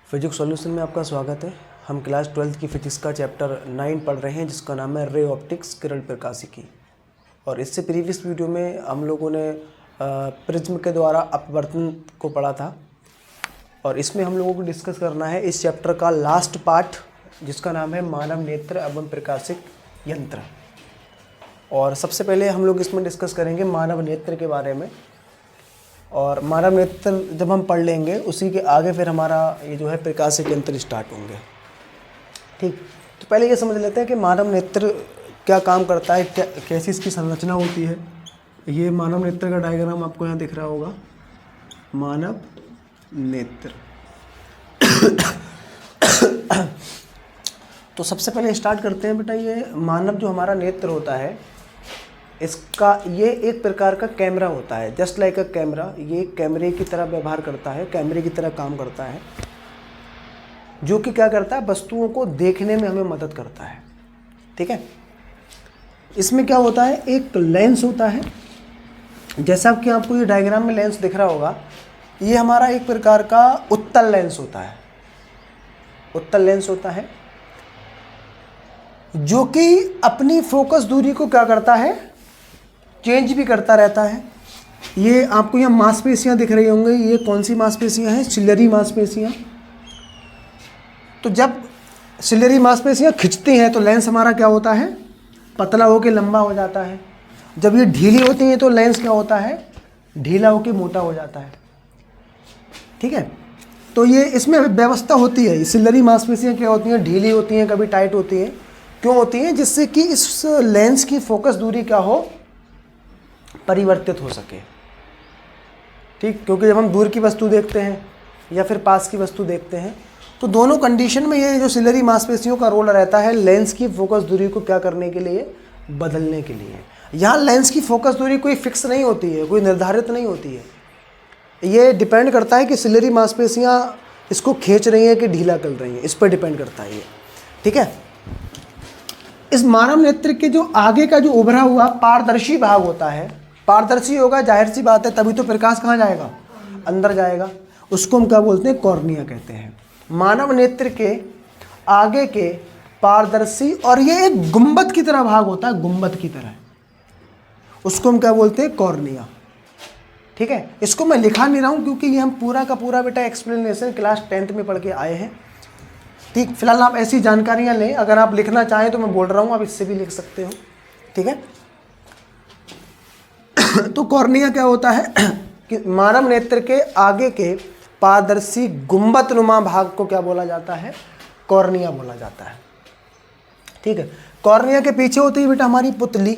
Physics solution में आपका स्वागत है। हम क्लास 12th की फिजिक्स का चैप्टर 9 पढ़ रहे हैं जिसका नाम है रे ऑप्टिक्स, किरण प्रकाशिकी। और इससे प्रीवियस वीडियो में हम लोगों ने प्रिज्म के द्वारा अपवर्तन को पढ़ा था और इसमें हम लोगों को डिस्कस करना है इस चैप्टर का लास्ट पार्ट जिसका नाम है मानव नेत्र एवं प्रकाशिक यंत्र। और सबसे पहले हम लोग इसमें डिस्कस करेंगे मानव नेत्र के बारे में। और मानव नेत्र जब हम पढ़ लेंगे उसी के आगे फिर हमारा ये जो है प्रकाशिक यंत्र स्टार्ट होंगे। ठीक, तो पहले ये समझ लेते हैं कि मानव नेत्र क्या काम करता है, कैसी इसकी संरचना होती है। ये मानव नेत्र का डायग्राम आपको यहाँ दिख रहा होगा, मानव नेत्र। तो सबसे पहले स्टार्ट करते हैं बेटा, ये मानव जो हमारा नेत्र होता है इसका ये एक प्रकार का कैमरा होता है। जस्ट लाइक अ कैमरा, ये कैमरे की तरह व्यवहार करता है, कैमरे की तरह काम करता है, जो कि क्या करता है, वस्तुओं को देखने में हमें मदद करता है। ठीक है, इसमें क्या होता है, एक लेंस होता है। जैसा कि आपको ये डायग्राम में लेंस दिख रहा होगा, ये हमारा एक प्रकार का उत्तल लेंस होता है। उत्तल लेंस होता है जो कि अपनी फोकस दूरी को क्या करता है, चेंज भी करता रहता है। ये आपको यहाँ मांसपेशियाँ दिख रही होंगी, ये कौन सी मांसपेशियाँ हैं, सिलरी मांसपेशियाँ। तो जब सिलरी मांसपेशियाँ खिंचती हैं तो लेंस हमारा क्या होता है, पतला होकर लंबा हो जाता है। जब ये ढीली होती हैं तो लेंस क्या होता है, ढीला होकर मोटा हो जाता है। ठीक है, तो ये इसमें व्यवस्था होती है। सिलरी मांसपेशियाँ क्या होती हैं, ढीली होती हैं, कभी टाइट होती हैं। क्यों होती हैं, जिससे कि इस लेंस की फोकस दूरी क्या हो, परिवर्तित हो सके। ठीक, क्योंकि जब हम दूर की वस्तु देखते हैं या फिर पास की वस्तु देखते हैं तो दोनों कंडीशन में ये जो सिलरी मांसपेशियों का रोल रहता है लेंस की फोकस दूरी को क्या करने के लिए, बदलने के लिए। यहाँ लेंस की फोकस दूरी कोई फिक्स नहीं होती है, कोई निर्धारित नहीं होती है। ये डिपेंड करता है कि सिलरी मांसपेशियाँ इसको खींच रही हैं कि ढीला कर रही हैं, इस पर डिपेंड करता है ये। ठीक है, इस मानव नेत्र के जो आगे का जो उभरा हुआ पारदर्शी भाग होता है, पारदर्शी होगा, जाहिर सी बात है, तभी तो प्रकाश कहाँ जाएगा, अंदर जाएगा। उसको हम क्या बोलते हैं, कॉर्निया कहते हैं। मानव नेत्र के आगे के पारदर्शी, और ये एक गुंबद की तरह भाग होता है, गुंबद की तरह, उसको हम क्या बोलते हैं, कॉर्निया। ठीक है, इसको मैं लिखा नहीं रहा हूँ क्योंकि ये हम पूरा का पूरा बेटा एक्सप्लेनेशन क्लास 10th में पढ़ के आए हैं। ठीक, फिलहाल आप ऐसी जानकारियाँ लें, अगर आप लिखना चाहें तो मैं बोल रहा हूँ, आप इससे भी लिख सकते हो। ठीक है, तो कॉर्निया क्या होता है कि मानव नेत्र के आगे के पारदर्शी गुंबद नुमा भाग को क्या बोला जाता है, कॉर्निया बोला जाता है। ठीक है, कॉर्निया के पीछे होती है बेटा हमारी पुतली।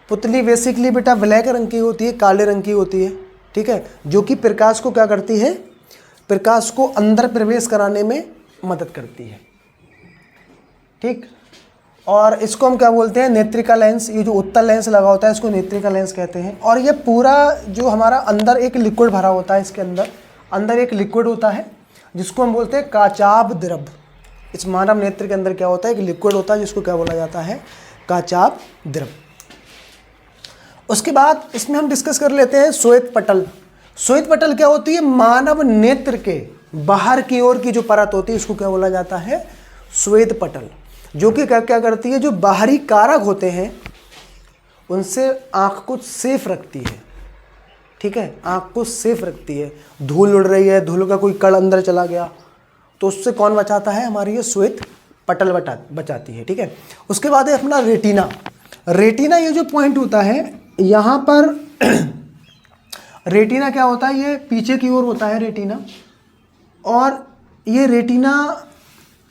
पुतली बेसिकली बेटा ब्लैक रंग की होती है, काले रंग की होती है। ठीक है, जो कि प्रकाश को क्या करती है, प्रकाश को अंदर प्रवेश कराने में मदद करती है। ठीक, और इसको हम क्या बोलते हैं, नेत्रिका लेंस। ये जो उत्तल लेंस लगा होता है इसको नेत्रिका लेंस कहते हैं। और ये पूरा जो हमारा अंदर एक लिक्विड भरा होता है, इसके अंदर एक लिक्विड होता है जिसको हम बोलते हैं काचाभ द्रव। इस मानव नेत्र के अंदर क्या होता है, एक लिक्विड होता है जिसको क्या बोला जाता है, काचाभ द्रव। उसके बाद इसमें हम डिस्कस कर लेते हैं श्वेत पटल। श्वेत पटल क्या होती है, मानव नेत्र के बाहर की ओर की जो परत होती है इसको क्या बोला जाता है, श्वेत पटल, जो कि क्या क्या करती है, जो बाहरी कारक होते हैं उनसे आँख को सेफ रखती है। ठीक है, आँख को सेफ रखती है। धूल उड़ रही है, धूल का कोई कण अंदर चला गया तो उससे कौन बचाता है, हमारी ये श्वेत पटल बचाती है। ठीक है, उसके बाद है अपना रेटिना। रेटिना ये जो पॉइंट होता है यहाँ पर रेटिना क्या होता है, ये पीछे की ओर होता है रेटिना। और ये रेटिना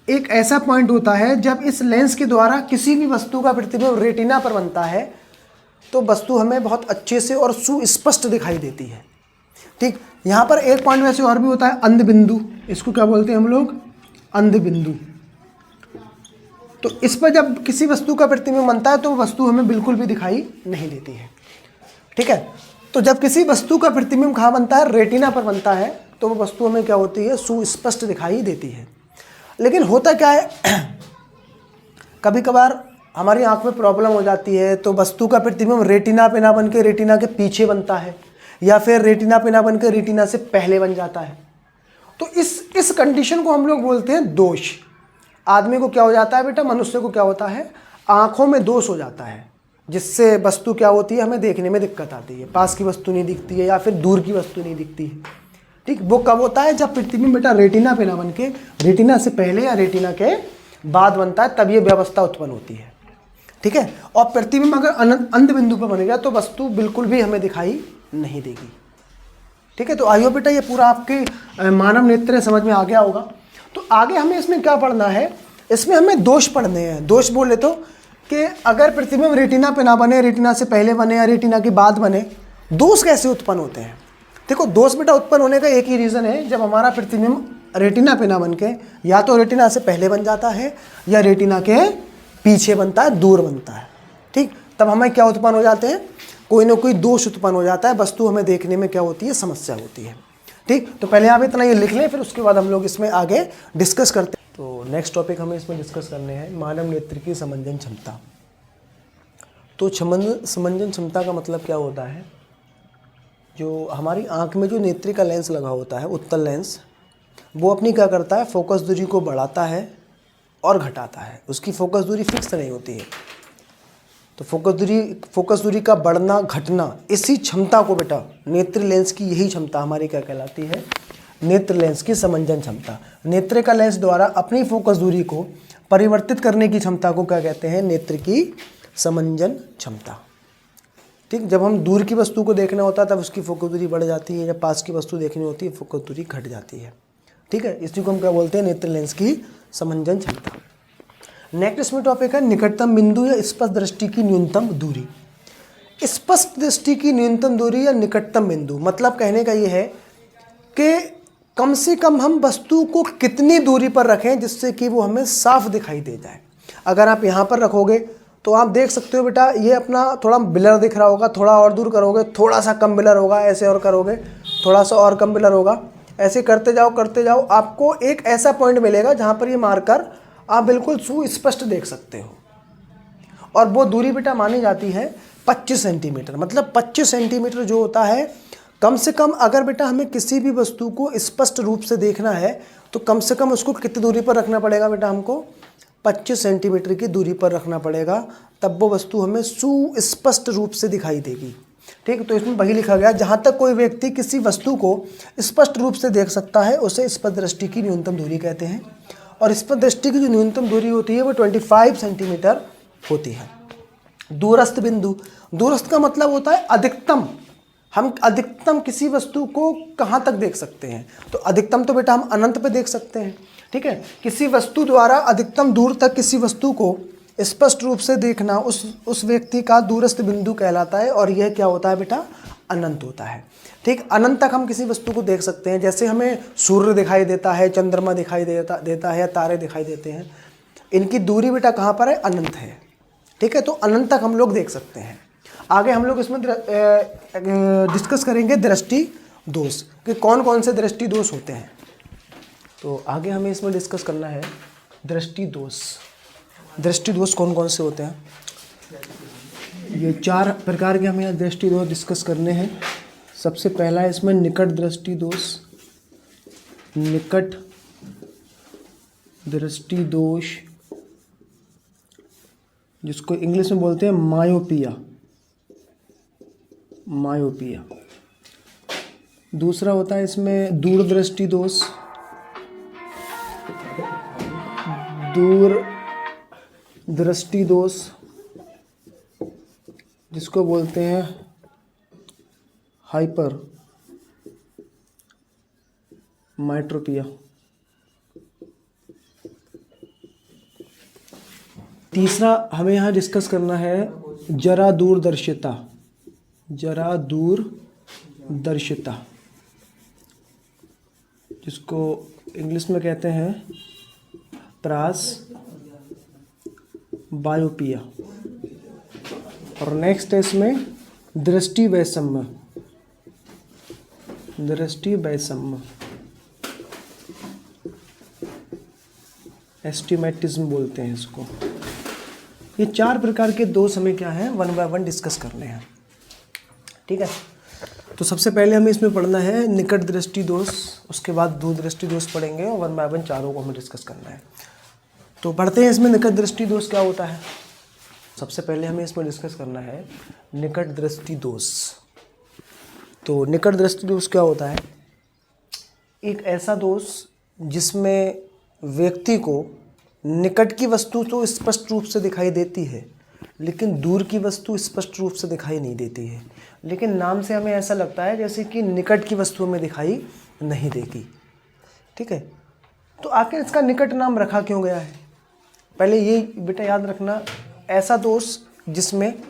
एक ऐसा पॉइंट होता है जब इस लेंस के द्वारा किसी भी वस्तु का प्रतिबिंब रेटिना पर बनता है तो वस्तु हमें बहुत अच्छे से और सुस्पष्ट दिखाई देती है। ठीक, यहाँ पर एक पॉइंट वैसे और भी होता है, अंध बिंदु। इसको क्या बोलते हैं हम लोग, अंध बिंदु। तो इस पर जब किसी वस्तु का प्रतिबिंब बनता है तो वस्तु हमें बिल्कुल भी दिखाई नहीं देती है। ठीक है, तो जब किसी वस्तु का प्रतिबिंब कहाँ बनता है, रेटिना पर बनता है, तो वो वस्तु हमें क्या होती है, सुस्पष्ट दिखाई देती है। लेकिन होता क्या है, कभी कभार हमारी आंख में प्रॉब्लम हो जाती है तो वस्तु का प्रतिबिंब रेटिना पे ना बन के रेटिना के पीछे बनता है, या फिर रेटिना पे ना बन के रेटिना से पहले बन जाता है। तो इस कंडीशन को हम लोग बोलते हैं दोष। आदमी को क्या हो जाता है बेटा, मनुष्य को क्या होता है, आँखों में दोष हो जाता है, जिससे वस्तु क्या होती है, हमें देखने में दिक्कत आती है, पास की वस्तु नहीं दिखती है या फिर दूर की वस्तु नहीं दिखती है। ठीक, वो कब होता है, जब प्रतिबिंब बेटा रेटिना पे ना बन के रेटिना से पहले या रेटिना के बाद बनता है, तब ये व्यवस्था उत्पन्न होती है। ठीक है, और प्रतिबिंब अगर अंध बिंदु पर बन गया तो वस्तु बिल्कुल भी हमें दिखाई नहीं देगी। ठीक है, तो आइयो बेटा ये पूरा आपके मानव नेत्र समझ में आ गया होगा। तो आगे हमें इसमें क्या पढ़ना है, इसमें हमें दोष पढ़ने हैं। दोष बोले तो कि अगर प्रतिबिंब रेटिना पे ना बने, रेटिना से पहले बने या रेटिना के बाद बने, दोष कैसे उत्पन्न होते हैं। देखो दोष बेटा उत्पन्न होने का एक ही रीज़न है, जब हमारा प्रतिबिंब रेटिना पे ना बन के या तो रेटिना से पहले बन जाता है या रेटिना के पीछे बनता है, दूर बनता है। ठीक, तब हमें क्या उत्पन्न हो जाते हैं, कोई ना कोई दोष उत्पन्न हो जाता है, वस्तु हमें देखने में क्या होती है, समस्या होती है। ठीक, तो पहले आप इतना ये लिख लें, फिर उसके बाद हम लोग इसमें आगे डिस्कस करते हैं। तो नेक्स्ट टॉपिक हमें इसमें डिस्कस करने हैं मानव नेत्र की समंजन क्षमता। तो समंजन क्षमता का मतलब क्या होता है, जो हमारी आँख में जो नेत्रिका लेंस लगा होता है, उत्तल लेंस, वो अपनी क्या करता है, फोकस दूरी को बढ़ाता है और घटाता है। उसकी फोकस दूरी फिक्स नहीं होती है। तो फोकस दूरी का बढ़ना घटना, इसी क्षमता को बेटा नेत्र लेंस की यही क्षमता हमारी क्या कहलाती है, नेत्र लेंस की समंजन क्षमता। नेत्रिका लेंस द्वारा अपनी फोकस दूरी को परिवर्तित करने की क्षमता को क्या कहते हैं, नेत्र की समंजन क्षमता। ठीक, जब हम दूर की वस्तु को देखना होता है तब उसकी फोकस दूरी बढ़ जाती है, जब पास की वस्तु देखनी होती है फोकस दूरी घट जाती है। ठीक है, इसी को हम क्या बोलते हैं, नेत्र लेंस की समंजन क्षमता। नेक्स्ट इसमें टॉपिक है निकटतम बिंदु या स्पष्ट दृष्टि की न्यूनतम दूरी। स्पष्ट दृष्टि की न्यूनतम दूरी या निकटतम बिंदु, मतलब कहने का ये है कि कम से कम हम वस्तु को कितनी दूरी पर रखें जिससे कि वो हमें साफ दिखाई दे जाए। अगर आप यहाँ पर रखोगे तो आप देख सकते हो बेटा ये अपना थोड़ा ब्लर दिख रहा होगा, थोड़ा और दूर करोगे थोड़ा सा कम ब्लर होगा, ऐसे और करोगे थोड़ा सा और कम ब्लर होगा, ऐसे करते जाओ, आपको एक ऐसा पॉइंट मिलेगा जहाँ पर ये मार्कर आप बिल्कुल सुस्पष्ट देख सकते हो। और वो दूरी बेटा मानी जाती है 25 सेंटीमीटर। मतलब 25 सेंटीमीटर जो होता है, कम से कम अगर बेटा हमें किसी भी वस्तु को स्पष्ट रूप से देखना है तो कम से कम उसको कितनी दूरी पर रखना पड़ेगा बेटा, हमको 25 सेंटीमीटर की दूरी पर रखना पड़ेगा, तब वो वस्तु हमें सुस्पष्ट रूप से दिखाई देगी। ठीक, तो इसमें वही लिखा गया, जहाँ तक कोई व्यक्ति किसी वस्तु को स्पष्ट रूप से देख सकता है उसे स्पष्ट दृष्टि की न्यूनतम दूरी कहते हैं। और स्पष्ट दृष्टि की जो न्यूनतम दूरी होती है वो 25 सेंटीमीटर होती है। दूरस्थ बिंदु, दूरस्थ का मतलब होता है अधिकतम, हम अधिकतम किसी वस्तु को कहाँ तक देख सकते हैं। तो अधिकतम तो बेटा हम अनंत पे देख सकते हैं। ठीक है, किसी वस्तु द्वारा अधिकतम दूर तक किसी वस्तु को स्पष्ट रूप से देखना उस व्यक्ति का दूरस्थ बिंदु कहलाता है। और यह क्या होता है बेटा, अनंत होता है। ठीक, अनंत तक हम किसी वस्तु को देख सकते हैं। जैसे हमें सूर्य दिखाई देता है, चंद्रमा दिखाई देता है या तारे दिखाई देते हैं, इनकी दूरी बेटा कहाँ पर है, अनंत है। ठीक है, तो अनंत तक हम लोग देख सकते हैं। आगे हम लोग इसमें डिस्कस करेंगे दृष्टि दोष कि कौन कौन से दृष्टि दोष होते हैं। तो आगे हमें इसमें डिस्कस करना है दृष्टि दोष। दृष्टि दोष कौन कौन से होते हैं, ये 4 प्रकार के हमें दृष्टि दोष डिस्कस करने हैं। सबसे पहला है इसमें निकट दृष्टि दोष। निकट दृष्टि दोष जिसको इंग्लिश में बोलते हैं मायोपिया। मायोपिया। दूसरा होता है इसमें दूरदृष्टि दोष। दूर दृष्टि दोष जिसको बोलते हैं हाइपर माइट्रोपिया। तीसरा हमें यहाँ डिस्कस करना है जरा दूरदर्शिता। जरा दूरदर्शिता जिसको इंग्लिश में कहते हैं प्रास बायोपिया। और नेक्स्ट है इसमें दृष्टि वैषम्य। दृष्टि वैषम्य एस्टिमेटिज्म बोलते हैं इसको। ये 4 प्रकार के दोष हमें क्या है 1 बाय 1 डिस्कस करने हैं। ठीक है, तो सबसे पहले हमें इसमें पढ़ना है निकट दृष्टि दोष, उसके बाद दूर दृष्टि दोष पढ़ेंगे और 1 बाय 1 चारों को हमें डिस्कस करना है। तो पढ़ते हैं इसमें निकट दृष्टि दोष क्या होता है। सबसे पहले हमें इसमें डिस्कस करना है निकट दृष्टि दोष। तो निकट दृष्टि दोष क्या होता है? एक ऐसा दोष जिसमें व्यक्ति को निकट की वस्तु तो स्पष्ट रूप से दिखाई देती है, लेकिन दूर की वस्तु स्पष्ट रूप से दिखाई नहीं देती है। लेकिन नाम से हमें ऐसा लगता है जैसे कि निकट की वस्तु हमें दिखाई नहीं देगी। ठीक है, तो आखिर इसका निकट नाम रखा क्यों गया है? पहले ये बेटा याद रखना, ऐसा दोष जिसमें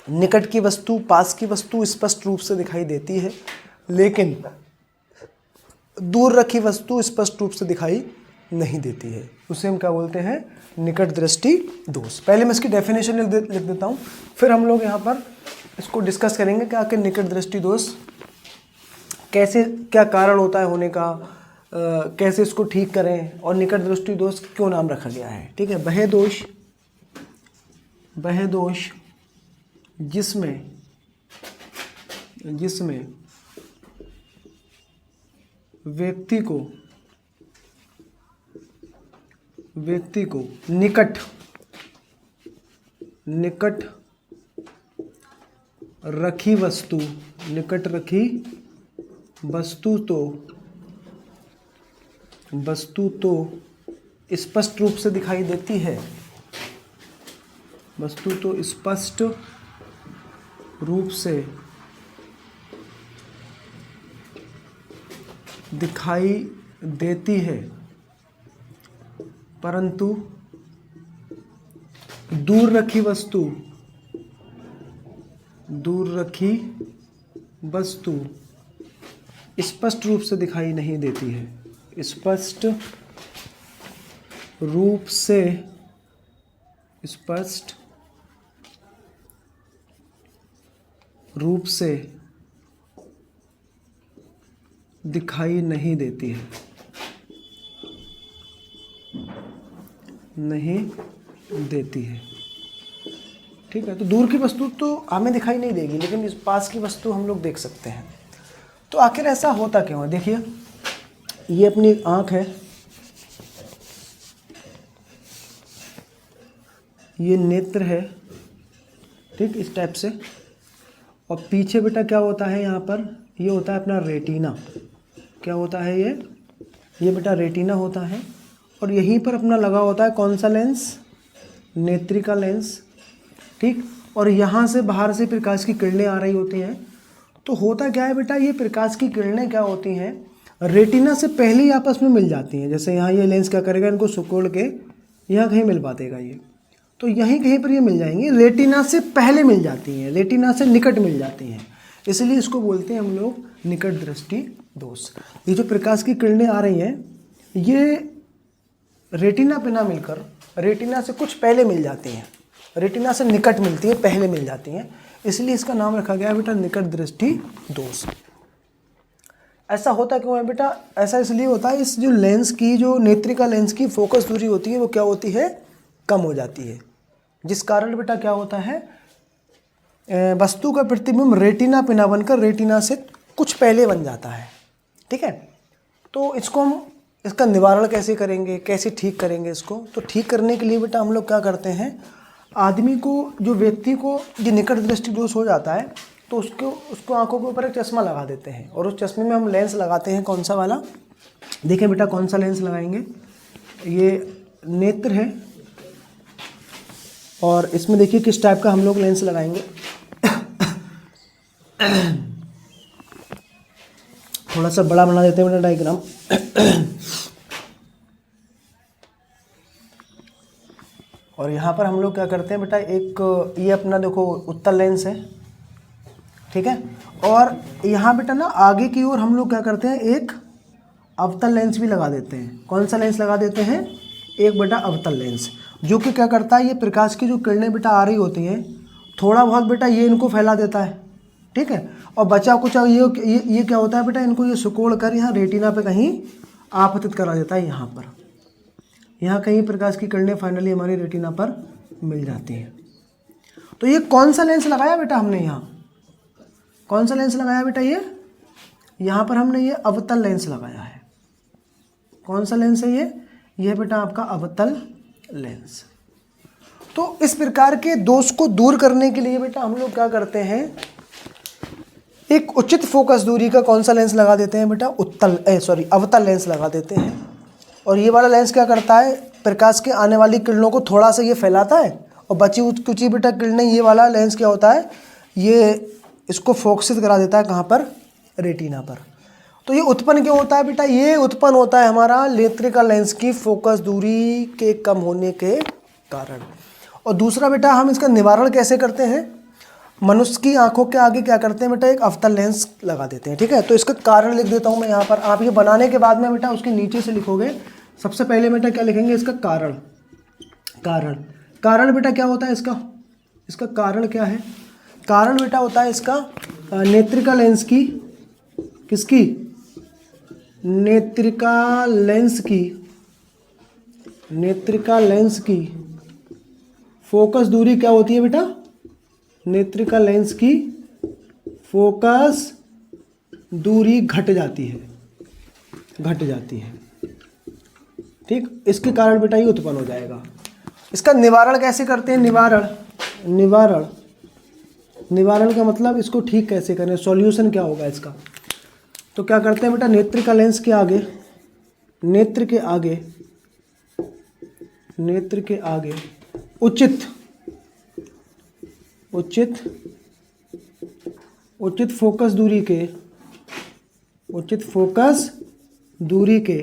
निकट की वस्तु, पास की वस्तु स्पष्ट रूप से दिखाई देती है, लेकिन दूर रखी वस्तु स्पष्ट रूप से दिखाई नहीं देती है, उसे हम क्या बोलते हैं? निकट दृष्टि दोष। पहले मैं इसकी डेफिनेशन लिख देता हूँ, फिर हम लोग यहाँ पर इसको डिस्कस करेंगे कि आखिर निकट दृष्टि दोष कैसे, क्या कारण होता है होने का, कैसे इसको ठीक करें और निकट दृष्टि दोष क्यों नाम रखा गया है। ठीक है, वह दोष जिसमें व्यक्ति को निकट रखी वस्तु तो स्पष्ट रूप से दिखाई देती है, वस्तु तो स्पष्ट रूप से दिखाई देती है, परंतु दूर रखी वस्तु स्पष्ट रूप से दिखाई नहीं देती है, स्पष्ट रूप से दिखाई नहीं देती है, ठीक है। तो दूर की वस्तु तो हमें दिखाई नहीं देगी, लेकिन इस पास की वस्तु हम लोग देख सकते हैं। तो आखिर ऐसा होता क्यों है? देखिए, ये अपनी आँख है, ये नेत्र है, ठीक, इस टाइप से, और पीछे बेटा क्या होता है? यहाँ पर ये होता है अपना रेटिना। क्या होता है ये बेटा रेटिना होता है, और यहीं पर अपना लगा होता है कौन सा लेंस? नेत्रिका लेंस, ठीक। और यहाँ से बाहर से प्रकाश की किरणें आ रही होती हैं। तो होता क्या है बेटा, ये प्रकाश की किरणें क्या होती हैं? रेटिना से पहले ही आपस में मिल जाती हैं। जैसे यहाँ ये लेंस क्या करेगा, इनको सिकोड़ के यहाँ कहीं मिल पातेगा ये, तो यहीं कहीं पर ये मिल जाएंगी। रेटिना से पहले मिल जाती हैं, रेटिना से निकट मिल जाती हैं, इसलिए इसको बोलते हैं हम लोग निकट दृष्टि दोष। ये जो प्रकाश की किरणें आ रही हैं, ये रेटिना पे ना मिलकर रेटिना से कुछ पहले मिल जाती हैं, रेटिना से निकट मिलती है, पहले मिल जाती हैं, इसलिए इसका नाम रखा गया है बेटा निकट दृष्टि दोष। ऐसा होता क्यों है बेटा? ऐसा इसलिए होता है, इस जो लेंस की, जो नेत्रिका लेंस की फोकस दूरी होती है, वो क्या होती है? कम हो जाती है, जिस कारण बेटा क्या होता है, वस्तु का प्रतिबिंब रेटिना पे ना बनकर रेटिना से कुछ पहले बन जाता है। ठीक है, तो इसको हम, इसका निवारण कैसे करेंगे, कैसे ठीक करेंगे इसको? तो ठीक करने के लिए बेटा हम लोग क्या करते हैं, आदमी को, जो व्यक्ति को ये निकट दृष्टि दोष हो जाता है, तो उसको आंखों के ऊपर एक चश्मा लगा देते हैं, और उस चश्मे में हम लेंस लगाते हैं। कौन सा वाला? देखें बेटा, कौन सा लेंस लगाएंगे? ये नेत्र है, और इसमें देखिए किस टाइप का हम लोग लेंस लगाएंगे। थोड़ा सा बड़ा बना देते हैं बेटा डायग्राम। और यहाँ पर हम लोग क्या करते हैं बेटा, एक ये अपना देखो उत्तल लेंस है, ठीक है, और यहाँ बेटा ना आगे की ओर हम लोग क्या करते हैं, एक अवतल लेंस भी लगा देते हैं। कौन सा लेंस लगा देते हैं? एक बेटा अवतल लेंस, जो कि क्या करता है, ये प्रकाश की जो किरणें बेटा आ रही होती हैं, थोड़ा बहुत बेटा ये इनको फैला देता है, ठीक है, और बचा कुछ ये क्या होता है बेटा, इनको ये सिकोड़ कर यहाँ रेटिना पे कहीं आपतित करा देता है। यहाँ पर, यहाँ कहीं प्रकाश की किरणें फाइनली हमारी रेटिना पर मिल जाती हैं। तो ये कौन सा लेंस लगाया बेटा हमने यहाँ? कौन सा लेंस लगाया बेटा? ये यहाँ पर हमने ये अवतल लेंस लगाया है। कौन सा लेंस है ये? ये बेटा आपका अवतल लेंस। तो इस प्रकार के दोष को दूर करने के लिए बेटा हम लोग क्या करते हैं, एक उचित फोकस दूरी का कौन सा लेंस लगा देते हैं बेटा? अवतल लेंस लगा देते हैं। और ये वाला लेंस क्या करता है, प्रकाश के आने वाली किरणों को थोड़ा सा ये फैलाता है और बची कुछ बेटा किरणें, ये वाला लेंस क्या होता है, ये इसको फोकसित करा देता है कहाँ पर? रेटिना पर। तो ये उत्पन्न क्यों होता है बेटा? ये उत्पन्न होता है हमारा नेत्रिका लेंस की फोकस दूरी के कम होने के कारण। और दूसरा बेटा हम इसका निवारण कैसे करते हैं? मनुष्य की आंखों के आगे क्या करते हैं बेटा? एक अवतल लेंस लगा देते हैं। ठीक है, तो इसका कारण लिख देता हूँ मैं यहाँ पर। आप ये बनाने के बाद में बेटा उसके नीचे से लिखोगे। सबसे पहले बेटा क्या लिखेंगे? इसका कारण। कारण बेटा क्या होता है इसका कारण क्या है? कारण बेटा होता है इसका नेत्रिका लेंस की, किसकी? नेत्रिका लेंस की फोकस दूरी क्या होती है बेटा? नेत्रिका लेंस की फोकस दूरी घट जाती है। ठीक, इसके कारण बेटा ये उत्पन्न हो जाएगा। इसका निवारण कैसे करते हैं? निवारण का मतलब इसको ठीक कैसे करें, सॉल्यूशन क्या होगा इसका? तो क्या करते हैं बेटा? नेत्रिका लेंस के आगे, नेत्र के आगे उचित फोकस दूरी के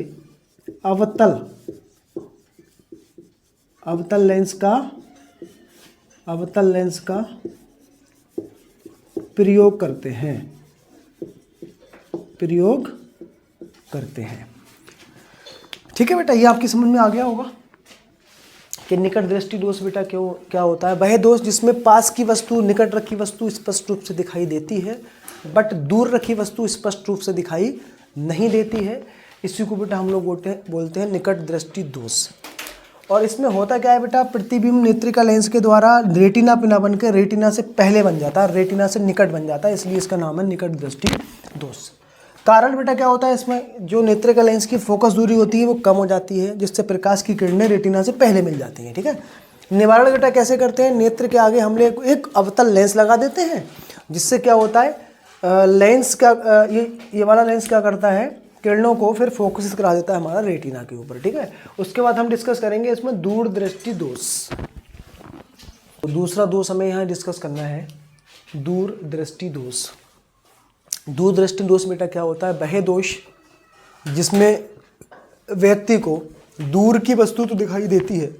अवतल लेंस का प्रयोग करते हैं। ठीक है बेटा, ये आपकी समझ में आ गया होगा कि निकट दृष्टि दोष बेटा क्या होता है? वह दोष जिसमें पास की वस्तु, निकट रखी वस्तु स्पष्ट रूप से दिखाई देती है, बट दूर रखी वस्तु स्पष्ट रूप से दिखाई नहीं देती है। इसी को बेटा हम लोग बोलते हैं निकट दृष्टि दोष। और इसमें होता क्या है बेटा? प्रतिबिंब नेत्रिका लेंस के द्वारा रेटिना पे ना बनकर रेटिना से पहले बन जाता है, रेटिना से निकट बन जाता है, इसलिए इसका नाम है निकट दृष्टि दोष। कारण बेटा क्या होता है? इसमें जो नेत्रिका लेंस की फोकस दूरी होती है वो कम हो जाती है, जिससे प्रकाश की किरणें रेटिना से पहले मिल जाती हैं। ठीक है, निवारण बेटा कैसे करते हैं? नेत्र के आगे हम लोग एक अवतल लेंस लगा देते हैं, जिससे क्या होता है, लेंस का ये वाला लेंस क्या करता है? किरणों को फिर फोकस करा देता है हमारा रेटिना के ऊपर। ठीक है, उसके बाद हम डिस्कस करेंगे इसमें दूरदृष्टि दोष। तो दूसरा दोष हमें यहाँ डिस्कस करना है, दूरदृष्टि दोष। दूरदृष्टि दोष बेटा क्या होता है? वह दोष जिसमें व्यक्ति को दूर की वस्तु तो दिखाई देती है,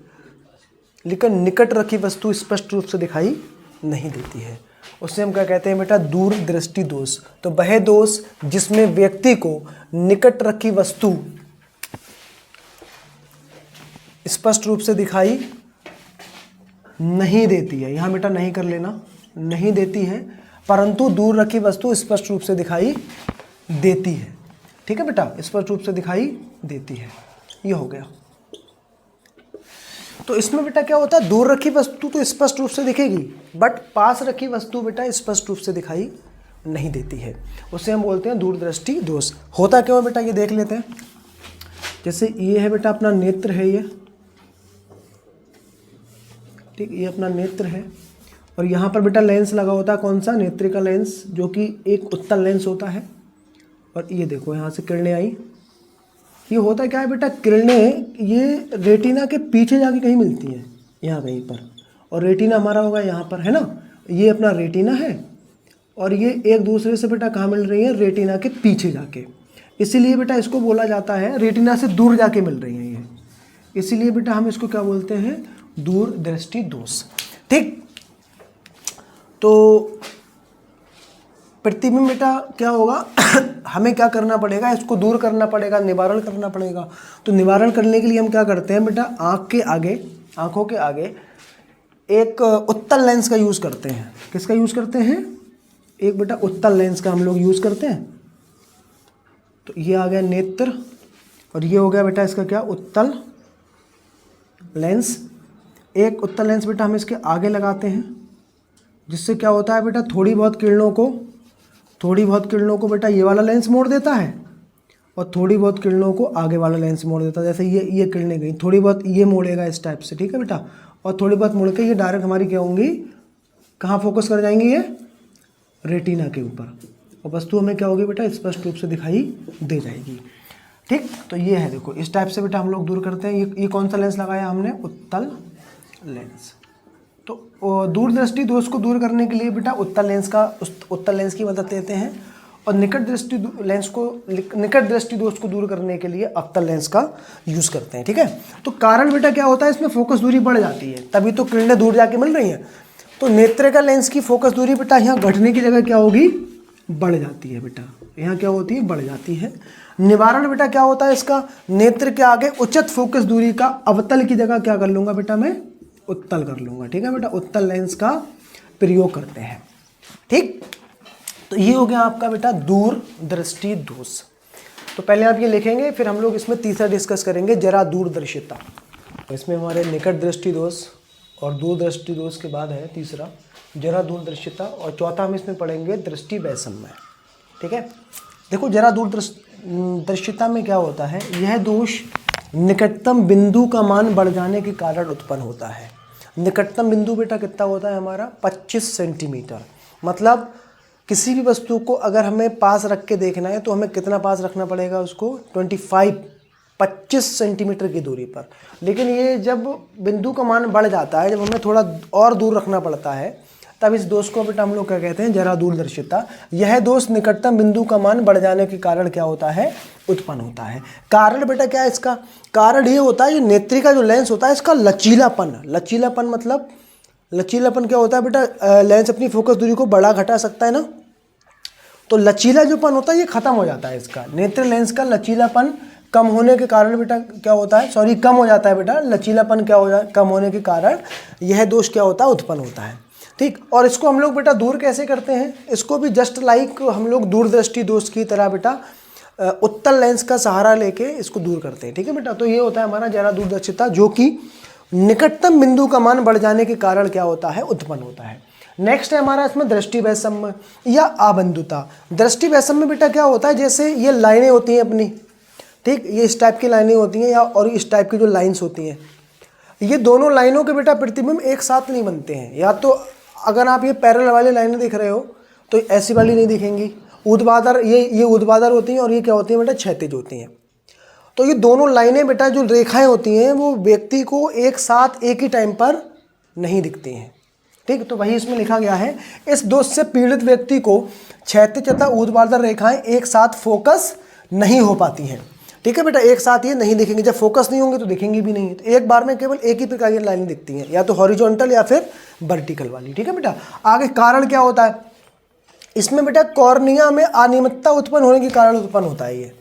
लेकिन निकट रखी वस्तु स्पष्ट रूप से दिखाई नहीं देती है, उससे हम क्या कहते हैं बेटा? दूरदृष्टि दोष। तो वह दोष जिसमें व्यक्ति को निकट रखी वस्तु स्पष्ट रूप से दिखाई नहीं देती है, यहां बेटा नहीं कर लेना, नहीं देती है, परंतु दूर रखी वस्तु स्पष्ट रूप से दिखाई देती है। ठीक है बेटा, स्पष्ट रूप से दिखाई देती है, ये हो गया। तो इसमें बेटा क्या होता है? दूर रखी वस्तु तो स्पष्ट रूप से दिखेगी, बट पास रखी वस्तु बेटा स्पष्ट रूप से दिखाई नहीं देती है, उसे हम बोलते हैं दूरदृष्टि दोष। होता क्यों है बेटा? ये देख लेते हैं। जैसे ये है बेटा अपना नेत्र है, ये ठीक, ये अपना नेत्र है, और यहाँ पर बेटा लेंस लगा होता है, कौन सा? नेत्रिका लेंस, जो कि एक उत्तल लेंस होता है। और ये देखो यहाँ से किरणें आई, ये होता क्या है बेटा? किरणें ये रेटिना के पीछे जाके कहीं मिलती हैं, यहाँ कहीं पर, और रेटिना हमारा होगा यहाँ पर, है ना? ये अपना रेटिना है, और ये एक दूसरे से बेटा कहाँ मिल रही है? रेटिना के पीछे जाके। इसीलिए बेटा इसको बोला जाता है रेटिना से दूर जाके मिल रही हैं ये, इसीलिए बेटा हम इसको क्या बोलते हैं? दूरदृष्टि दोष। ठीक, तो प्रतिबिंब बेटा क्या होगा? हमें क्या करना पड़ेगा? इसको दूर करना पड़ेगा, निवारण करना पड़ेगा। तो निवारण करने के लिए हम क्या करते हैं बेटा? आंखों के आगे एक उत्तल लेंस का यूज़ करते हैं। किसका यूज़ करते हैं? एक बेटा उत्तल लेंस का हम लोग यूज़ करते हैं। तो ये आ गया नेत्र, और ये हो गया बेटा इसका क्या? उत्तल लेंस। एक उत्तल लेंस बेटा हम इसके आगे लगाते हैं, जिससे क्या होता है बेटा? थोड़ी बहुत किरणों को थोड़ी बहुत किरणों को बेटा ये वाला लेंस मोड़ देता है और थोड़ी बहुत किरणों को आगे वाला लेंस मोड़ देता है। जैसे ये किरणें गई, थोड़ी बहुत ये मोड़ेगा इस टाइप से, ठीक है बेटा, और थोड़ी बहुत मुड़ के ये डायरेक्ट हमारी क्या होंगी, कहाँ फोकस कर जाएंगी, ये रेटिना के ऊपर, और वस्तु हमें क्या होगी बेटा, स्पष्ट रूप से दिखाई दे जाएगी। ठीक, तो ये है, देखो इस टाइप से बेटा हम लोग दूर करते हैं। ये कौन सा लेंस लगाया हमने, उत्तल लेंस। तो दूरदृष्टि दोष को दूर करने के लिए बेटा उत्तल लेंस की मदद लेते हैं, और निकट दृष्टि दोष को दूर करने के लिए अवतल लेंस का यूज करते हैं। ठीक है, तो कारण बेटा क्या होता है, इसमें फोकस दूरी बढ़ जाती है, तभी तो किरणें दूर जाके मिल रही हैं। तो नेत्रिका लेंस की फोकस दूरी बेटा यहाँ घटने की जगह क्या होगी, बढ़ जाती है बेटा, यहाँ क्या होती है, बढ़ जाती है। निवारण बेटा क्या होता है इसका, नेत्र के आगे उचित फोकस दूरी का अवतल की जगह क्या कर लूंगा बेटा, मैं उत्तल कर लूंगा। ठीक है बेटा, उत्तल लेंस का प्रयोग करते हैं। ठीक, तो ये हो गया आपका बेटा दूरदृष्टि दोष। तो पहले आप ये लिखेंगे, फिर हम लोग इसमें तीसरा डिस्कस करेंगे, जरा दूरदर्शिता। तो इसमें हमारे निकट दृष्टि दोष और दूरदृष्टि दोष के बाद है तीसरा जरा दूरदर्शिता, और चौथा हम इसमें पढ़ेंगे दृष्टि वैषम्य। ठीक है, देखो जरा दूरदर्शिता में क्या होता है, यह दोष निकटतम बिंदु का मान बढ़ जाने के कारण उत्पन्न होता है। निकटतम बिंदु बेटा कितना होता है हमारा, 25 सेंटीमीटर। मतलब किसी भी वस्तु को अगर हमें पास रख के देखना है तो हमें कितना पास रखना पड़ेगा उसको, 25 सेंटीमीटर की दूरी पर। लेकिन ये जब बिंदु का मान बढ़ जाता है, जब हमें थोड़ा और दूर रखना पड़ता है, तब इस दोष को बेटा हम लोग क्या कहते हैं, जरा दूरदर्शिता। यह दोष निकटतम बिंदु का मान बढ़ जाने के कारण क्या होता है, उत्पन्न होता है। कारण बेटा क्या है इसका, कारण ये होता है, ये नेत्रिका जो लेंस होता है इसका लचीलापन मतलब लचीलापन क्या होता है बेटा, लेंस अपनी फोकस दूरी को बढ़ा घटा सकता है ना, तो लचीला जोपन होता है ये खत्म हो जाता है इसका। नेत्र लेंस का लचीलापन कम होने के कारण बेटा क्या होता है, कम हो जाता है बेटा, लचीलापन कम होने के कारण यह दोष क्या होता है, उत्पन्न होता है। ठीक, और इसको हम लोग बेटा दूर कैसे करते हैं, इसको भी जस्ट लाइक हम लोग दूरदृष्टि दोष की तरह बेटा उत्तल लेंस का सहारा लेके इसको दूर करते हैं। ठीक है बेटा, तो ये होता है हमारा जरा दूरदर्शिता, जो कि निकटतम बिंदु का मान बढ़ जाने के कारण क्या होता है, उत्पन्न होता है। नेक्स्ट है हमारा इसमें दृष्टि वैषम्य या अबंधुता। दृष्टि वैषम्य बेटा क्या होता है, जैसे ये लाइनें होती हैं अपनी, ठीक, ये इस टाइप की लाइनें होती हैं, या और इस टाइप की जो लाइन्स होती हैं, ये दोनों लाइनों के बेटा प्रतिबिंब एक साथ नहीं बनते हैं। या तो अगर आप ये पैरेलल वाली लाइनें देख रहे हो तो ऐसी वाली नहीं दिखेंगी, ऊर्ध्वाधर, ये ऊर्ध्वाधर होती हैं और ये क्या होती हैं बेटा, क्षैतिज होती हैं। तो ये दोनों लाइनें बेटा जो रेखाएं होती हैं वो व्यक्ति को एक साथ एक ही टाइम पर नहीं दिखती हैं। ठीक, तो वही इसमें लिखा गया है, इस दोष से पीड़ित व्यक्ति को क्षैतिज तथा ऊर्ध्वाधर रेखाएं एक साथ फोकस नहीं हो पाती हैं। ठीक है बेटा, एक साथ ये नहीं दिखेंगी, जब फोकस नहीं होंगे तो दिखेंगी भी नहीं। तो एक बार में केवल एक ही प्रकार की लाइनें दिखती हैं, या तो हॉरिजॉन्टल या फिर वर्टिकल वाली। ठीक है बेटा, आगे कारण क्या होता है इसमें बेटा, कॉर्निया में अनियमितता उत्पन्न होने के कारण उत्पन्न होता है ये।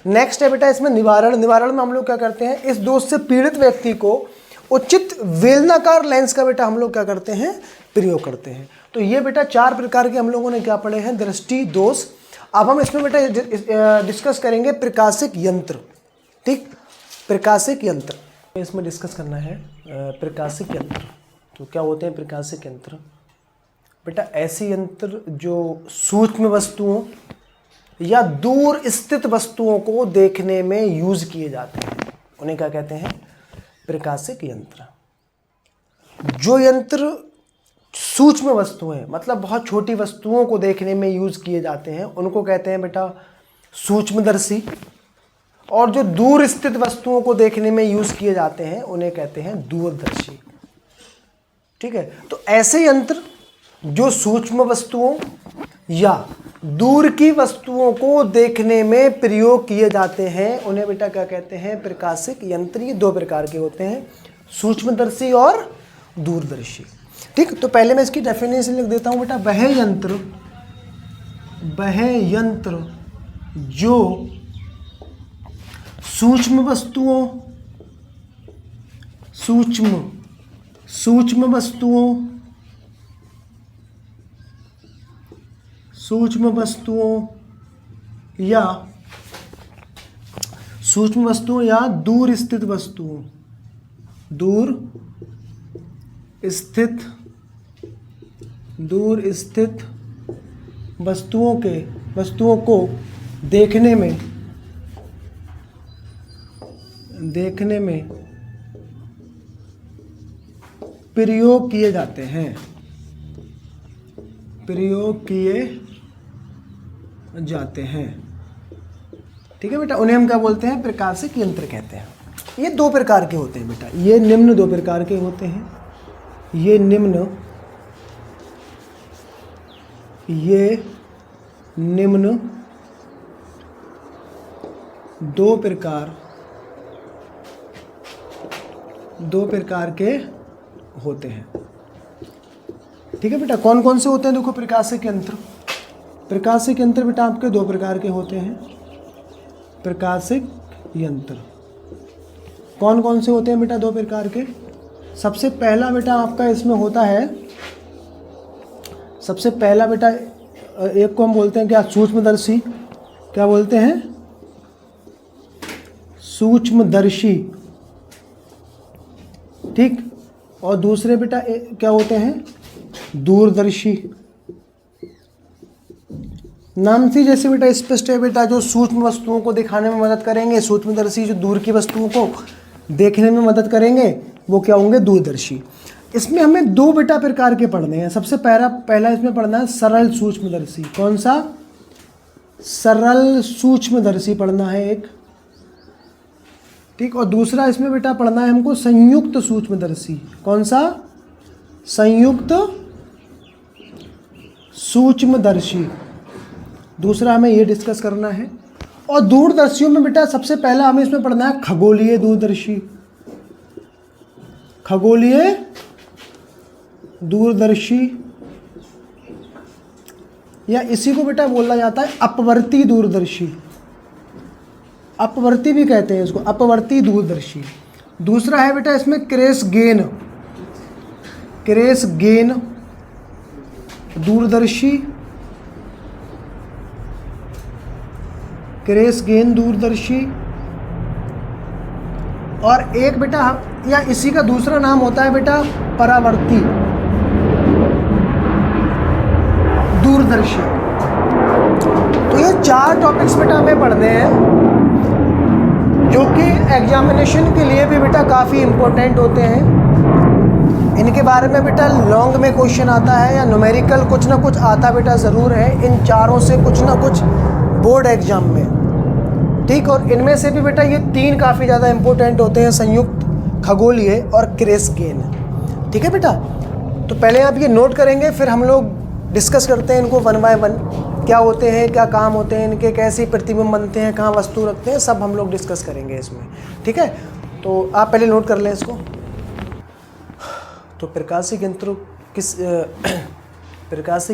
नेक्स्ट है बेटा इसमें निवारण। निवारण में हम लोग क्या करते हैं, इस दोष से पीड़ित व्यक्ति को उचित वेलनाकार लेंस का बेटा हम लोग क्या करते हैं, प्रयोग करते हैं। तो ये बेटा 4 प्रकार के हम लोगों ने क्या पढ़े हैं, दृष्टि दोष। अब हम इसमें बेटा डिस्कस करेंगे प्रकाशिक यंत्र। ठीक, प्रकाशिक यंत्र इसमें डिस्कस करना है। प्रकाशिक यंत्र तो क्या होते हैं, प्रकाशिक यंत्र बेटा ऐसे यंत्र जो सूक्ष्म वस्तुओं या दूर स्थित वस्तुओं को देखने में यूज किए जाते हैं, उन्हें क्या कहते हैं, प्रकाशिक यंत्र। जो यंत्र सूक्ष्म वस्तुएं मतलब बहुत छोटी वस्तुओं को देखने में यूज किए जाते हैं उनको कहते हैं बेटा सूक्ष्मदर्शी, और जो दूर स्थित वस्तुओं को देखने में यूज किए जाते हैं उन्हें कहते हैं दूरदर्शी। ठीक है, तो ऐसे यंत्र जो सूक्ष्म वस्तुओं या दूर की वस्तुओं को देखने में प्रयोग किए जाते हैं उन्हें बेटा क्या कहते हैं, प्रकाशिक यंत्र। ये 2 प्रकार के होते हैं, सूक्ष्मदर्शी और दूरदर्शी। ठीक, तो पहले मैं इसकी डेफिनेशन लिख देता हूं बेटा, वह यंत्र जो सूक्ष्म वस्तुओं या दूर स्थित वस्तुओं को देखने में प्रयोग किए जाते हैं। ठीक है बेटा, उन्हें हम क्या बोलते हैं? प्रकाशिक यंत्र कहते हैं। ये दो प्रकार के होते हैं बेटा, ये निम्न दो प्रकार के होते हैं। ये निम्न दो प्रकार के होते हैं। ठीक है बेटा, कौन कौन से होते हैं? देखो, प्रकाशिक यंत्र बेटा आपके दो प्रकार के होते हैं। प्रकाशिक यंत्र कौन कौन से होते हैं बेटा? दो प्रकार के। सबसे पहला बेटा आपका इसमें होता है, सबसे पहला बेटा एक को हम बोलते हैं क्या? सूक्ष्मदर्शी। क्या बोलते हैं? सूक्ष्मदर्शी। ठीक। और दूसरे बेटा क्या होते हैं? दूरदर्शी। नाम से जैसे बेटा स्पष्ट है बेटा, जो सूक्ष्म वस्तुओं को दिखाने में मदद करेंगे सूक्ष्मदर्शी, जो दूर की वस्तुओं को देखने में मदद करेंगे वो क्या होंगे? दूरदर्शी। इसमें हमें दो बेटा प्रकार के पढ़ने हैं। सबसे पहला इसमें पढ़ना है सरल सूक्ष्मदर्शी। कौन सा? सरल सूक्ष्मदर्शी पढ़ना है एक। ठीक। और दूसरा इसमें बेटा पढ़ना है हमको संयुक्त सूक्ष्मदर्शी। कौन सा? संयुक्त सूक्ष्मदर्शी। दूसरा हमें ये डिस्कस करना है। और दूरदर्शियों में बेटा सबसे पहला हमें इसमें पढ़ना है खगोलीय दूरदर्शी। खगोलीय दूरदर्शी, या इसी को बेटा बोला जाता है अपवर्ती दूरदर्शी। अपवर्ती भी कहते हैं इसको, अपवर्ती दूरदर्शी। दूसरा है बेटा इसमें क्रेसगेन दूरदर्शी। क्रेसगेन दूरदर्शी। और एक बेटा या इसी का दूसरा नाम होता है बेटा परावर्ती दूरदर्शी। तो ये चार टॉपिक्स बेटा हमें पढ़ने हैं, जो कि एग्जामिनेशन के लिए भी बेटा काफ़ी इम्पोर्टेंट होते हैं। इनके बारे में बेटा लॉन्ग में क्वेश्चन आता है या न्यूमेरिकल कुछ ना कुछ आता बेटा ज़रूर है, इन चारों से कुछ ना कुछ बोर्ड एग्जाम में। ठीक। और इनमें से भी बेटा ये तीन काफ़ी ज़्यादा इम्पोर्टेंट होते हैं, संयुक्त, खगोलीय और क्रेसगेन। ठीक है बेटा, तो पहले आप ये नोट करेंगे, फिर हम लोग डिस्कस करते हैं इनको वन बाय वन। क्या होते हैं, क्या काम होते हैं इनके, कैसे प्रतिबिंब बनते हैं, कहाँ वस्तु रखते हैं, सब हम लोग डिस्कस करेंगे इसमें। ठीक है, तो आप पहले नोट कर लें इसको। तो प्रकाशिक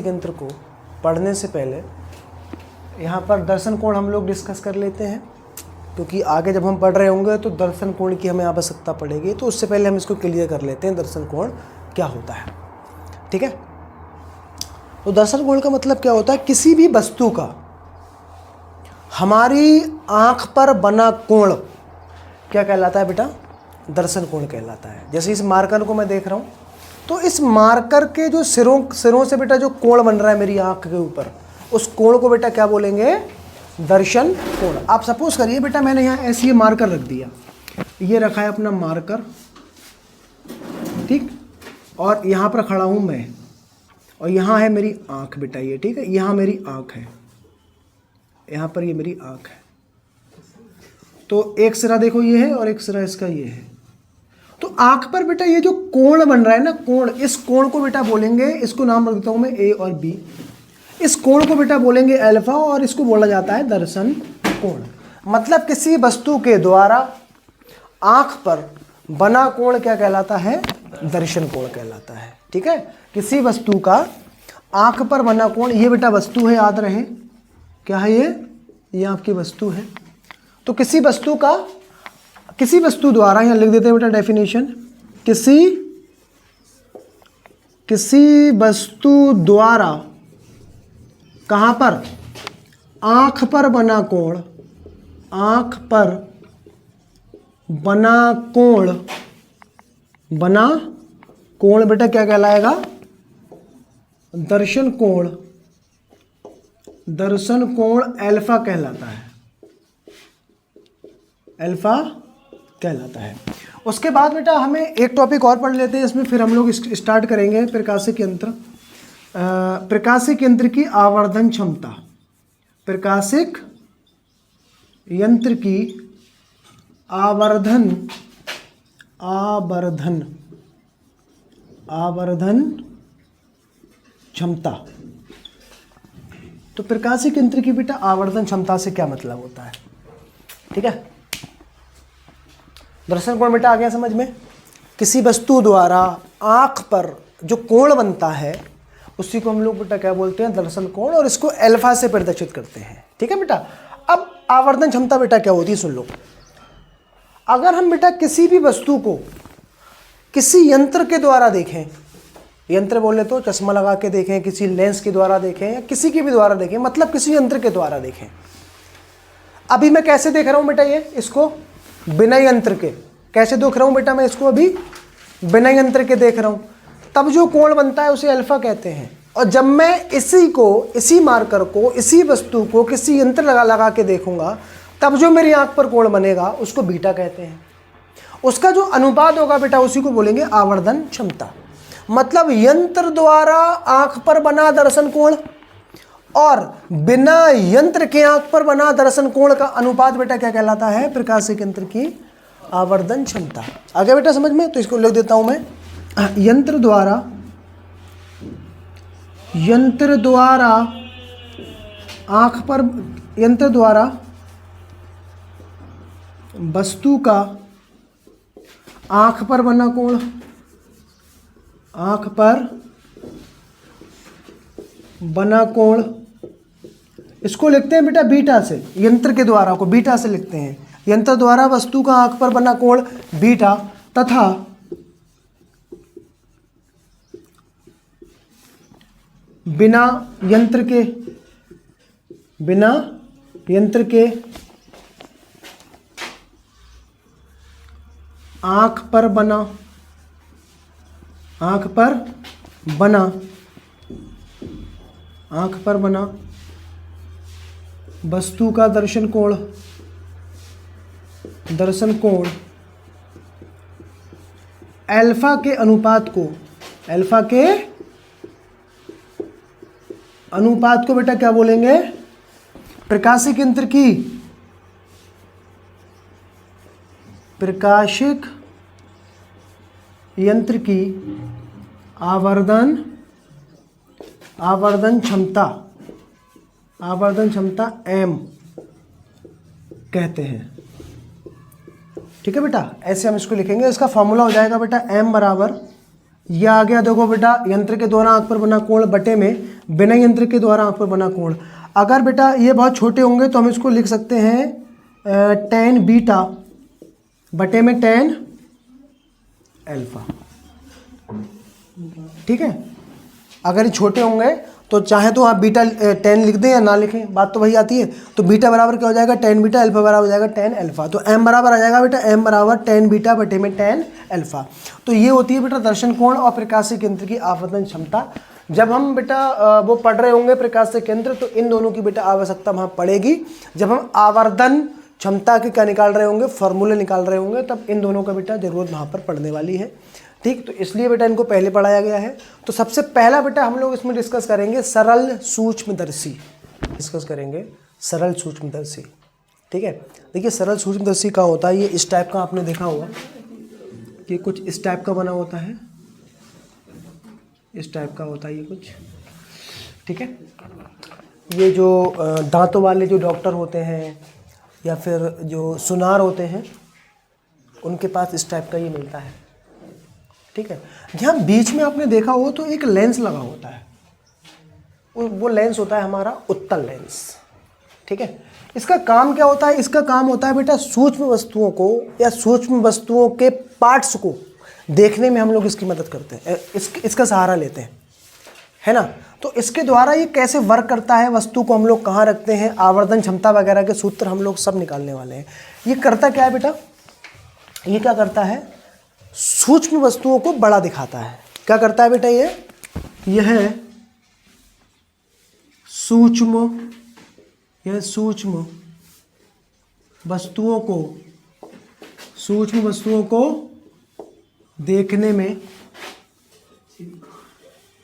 यंत्र को पढ़ने से पहले यहाँ पर दर्शन कोण हम लोग डिस्कस कर लेते हैं, क्योंकि आगे जब हम पढ़ रहे होंगे तो दर्शन कोण की हमें आवश्यकता पड़ेगी। तो उससे पहले हम इसको क्लियर कर लेते हैं, दर्शन कोण क्या होता है। ठीक है, तो दर्शन कोण का मतलब क्या होता है? किसी भी वस्तु का हमारी आँख पर बना कोण क्या कहलाता है बेटा? दर्शन कोण कहलाता है। जैसे इस मार्कर को मैं देख रहा हूँ, तो इस मार्कर के जो सिरों से बेटा जो कोण बन रहा है मेरी आँख के ऊपर, उस कोण को बेटा क्या बोलेंगे? दर्शन कोण। आप सपोज करिए बेटा मैंने यहाँ ऐसे ये मार्कर रख दिया, ये रखा है अपना मार्कर। ठीक। और यहाँ पर खड़ा हूँ मैं, और यहाँ है मेरी आँख बेटा ये। ठीक है, यहाँ मेरी आँख है, यहाँ पर ये मेरी आँख है। तो एक सिरा देखो ये है और एक सिरा इसका ये है। तो आँख पर बेटा ये जो कोण बन रहा है ना, कोण, इस कोण को बेटा बोलेंगे, इसको नाम रख देता हूँ मैं ए और बी। इस कोण को बेटा बोलेंगे अल्फा, और इसको बोला जाता है दर्शन कोण। मतलब किसी वस्तु के द्वारा आँख पर बना कोण क्या कहलाता है? दर्शन कोण कहलाता है। ठीक है, किसी वस्तु का आँख पर बना कोण, ये बेटा वस्तु है, याद रहे क्या है ये आपकी वस्तु है। तो किसी वस्तु द्वारा, यहाँ लिख देते हैं बेटा डेफिनेशन, किसी वस्तु द्वारा कहाँ पर? आँख पर बना कोण, आँख पर बना कोण बेटा क्या कहलाएगा? दर्शन कोण दर्शन कोण अल्फा कहलाता है, अल्फा कहलाता है। उसके बाद बेटा हमें एक टॉपिक और पढ़ लेते हैं इसमें, फिर हम लोग स्टार्ट करेंगे प्रकाशिक यंत्र। प्रकाशिक यंत्र की आवर्धन क्षमता, प्रकाशिक यंत्र की आवर्धन क्षमता। तो प्रकाशिक यंत्र की बेटा आवर्धन क्षमता से क्या मतलब होता है, ठीक है। दर्शन कोण बेटा आ गया समझ में। किसी वस्तु द्वारा आंख पर जो कोण बनता है उसी को हम लोग बेटा क्या बोलते हैं, दर्शन कोण, और इसको अल्फा से प्रदर्शित करते हैं, ठीक है बेटा। अब आवर्धन क्षमता बेटा क्या होती है सुन लो। अगर हम बेटा किसी भी वस्तु को किसी यंत्र के द्वारा देखें, यंत्र बोले तो चश्मा लगा के देखें, किसी लेंस के द्वारा देखें, या किसी के भी द्वारा देखें, मतलब किसी यंत्र के द्वारा देखें। अभी मैं कैसे देख रहा हूं बेटा, ये इसको बिना यंत्र के कैसे देख रहा हूं बेटा, मैं इसको अभी बिना यंत्र के देख रहा हूं, तब जो कोण बनता है उसे अल्फा कहते हैं। और जब मैं इसी मार्कर को, इसी वस्तु को किसी यंत्र लगा के देखूंगा, तब जो मेरी आंख पर कोण बनेगा उसको बीटा कहते हैं। उसका जो अनुपात होगा बेटा उसी को बोलेंगे आवर्धन क्षमता। मतलब यंत्र द्वारा आंख पर बना दर्शन कोण और बिना यंत्र के आंख पर बना दर्शन कोण का अनुपात बेटा क्या कहलाता है, प्रकाशिक यंत्र की आवर्धन क्षमता। आगे बेटा समझ में, तो इसको लिख देता हूं मैं। यंत्र द्वारा वस्तु का आंख पर बना कोण, आंख पर बना कोण, इसको लिखते हैं बेटा बीटा से। यंत्र के द्वारा को बीटा से लिखते हैं। यंत्र द्वारा वस्तु का आंख पर बना कोण बीटा तथा बिना यंत्र के आंख पर बना वस्तु का दर्शन कोण अल्फा के अनुपात को बेटा क्या बोलेंगे, प्रकाशिक यंत्र की आवर्धन क्षमता m कहते हैं, ठीक है बेटा। ऐसे हम इसको लिखेंगे। इसका फॉर्मूला हो जाएगा बेटा m बराबर, यह आ गया देखो बेटा, यंत्र के द्वारा आंख पर बना कोण बटे में बिना यंत्र के द्वारा आंख पर बना कोण। अगर बेटा ये बहुत छोटे होंगे तो हम इसको लिख सकते हैं tan बीटा बटे में tan अल्फा, ठीक है। अगर ये छोटे होंगे तो चाहे तो आप बीटा tan लिख दें या ना लिखें, बात तो वही आती है। तो बीटा बराबर क्या हो जाएगा, tan बीटा, अल्फा बराबर हो जाएगा tan अल्फा। तो m बराबर आ जाएगा बेटा, m बराबर tan बीटा बटे में tan अल्फा। तो ये होती है बेटा दर्शन कोण और प्रकाशिक यंत्र की आवर्धन क्षमता। जब हम बेटा वो पढ़ रहे होंगे प्रकाशिक यंत्र, तो इन दोनों की बेटा आवश्यकता वहाँ पड़ेगी। जब हम आवर्धन क्षमता के क्या निकाल रहे होंगे, फॉर्मूले निकाल रहे होंगे, तब इन दोनों का बेटा जरूरत वहाँ पर पड़ने वाली है, ठीक। तो इसलिए बेटा इनको पहले पढ़ाया गया है। तो सबसे पहला बेटा हम लोग इसमें डिस्कस करेंगे सरल सूक्ष्मदर्शी, ठीक है। देखिए सरल सूक्ष्मदर्शी का होता है, ये इस टाइप का आपने देखा होगा कि कुछ इस टाइप का बना होता है, इस टाइप का होता है ये कुछ, ठीक है। ये जो दांतों वाले जो डॉक्टर होते हैं या फिर जो सुनार होते हैं, उनके पास इस टाइप का ये मिलता है, ठीक है। जहाँ बीच में आपने देखा हो तो एक लेंस लगा होता है, वो लेंस होता है हमारा उत्तल लेंस, ठीक है। इसका काम क्या होता है, इसका काम होता है बेटा सूक्ष्म वस्तुओं को या सूक्ष्म वस्तुओं के पार्ट्स को देखने में हम लोग इसकी मदद करते हैं, इसका सहारा लेते हैं, है ना। तो इसके द्वारा ये कैसे वर्क करता है, वस्तु को हम लोग कहाँ रखते हैं, आवर्धन क्षमता वगैरह के सूत्र हम लोग सब निकालने वाले हैं। ये करता क्या है बेटा, ये क्या करता है, सूक्ष्म वस्तुओं को बड़ा दिखाता है। क्या करता है बेटा, यह सूक्ष्म या सूक्ष्म वस्तुओं को देखने में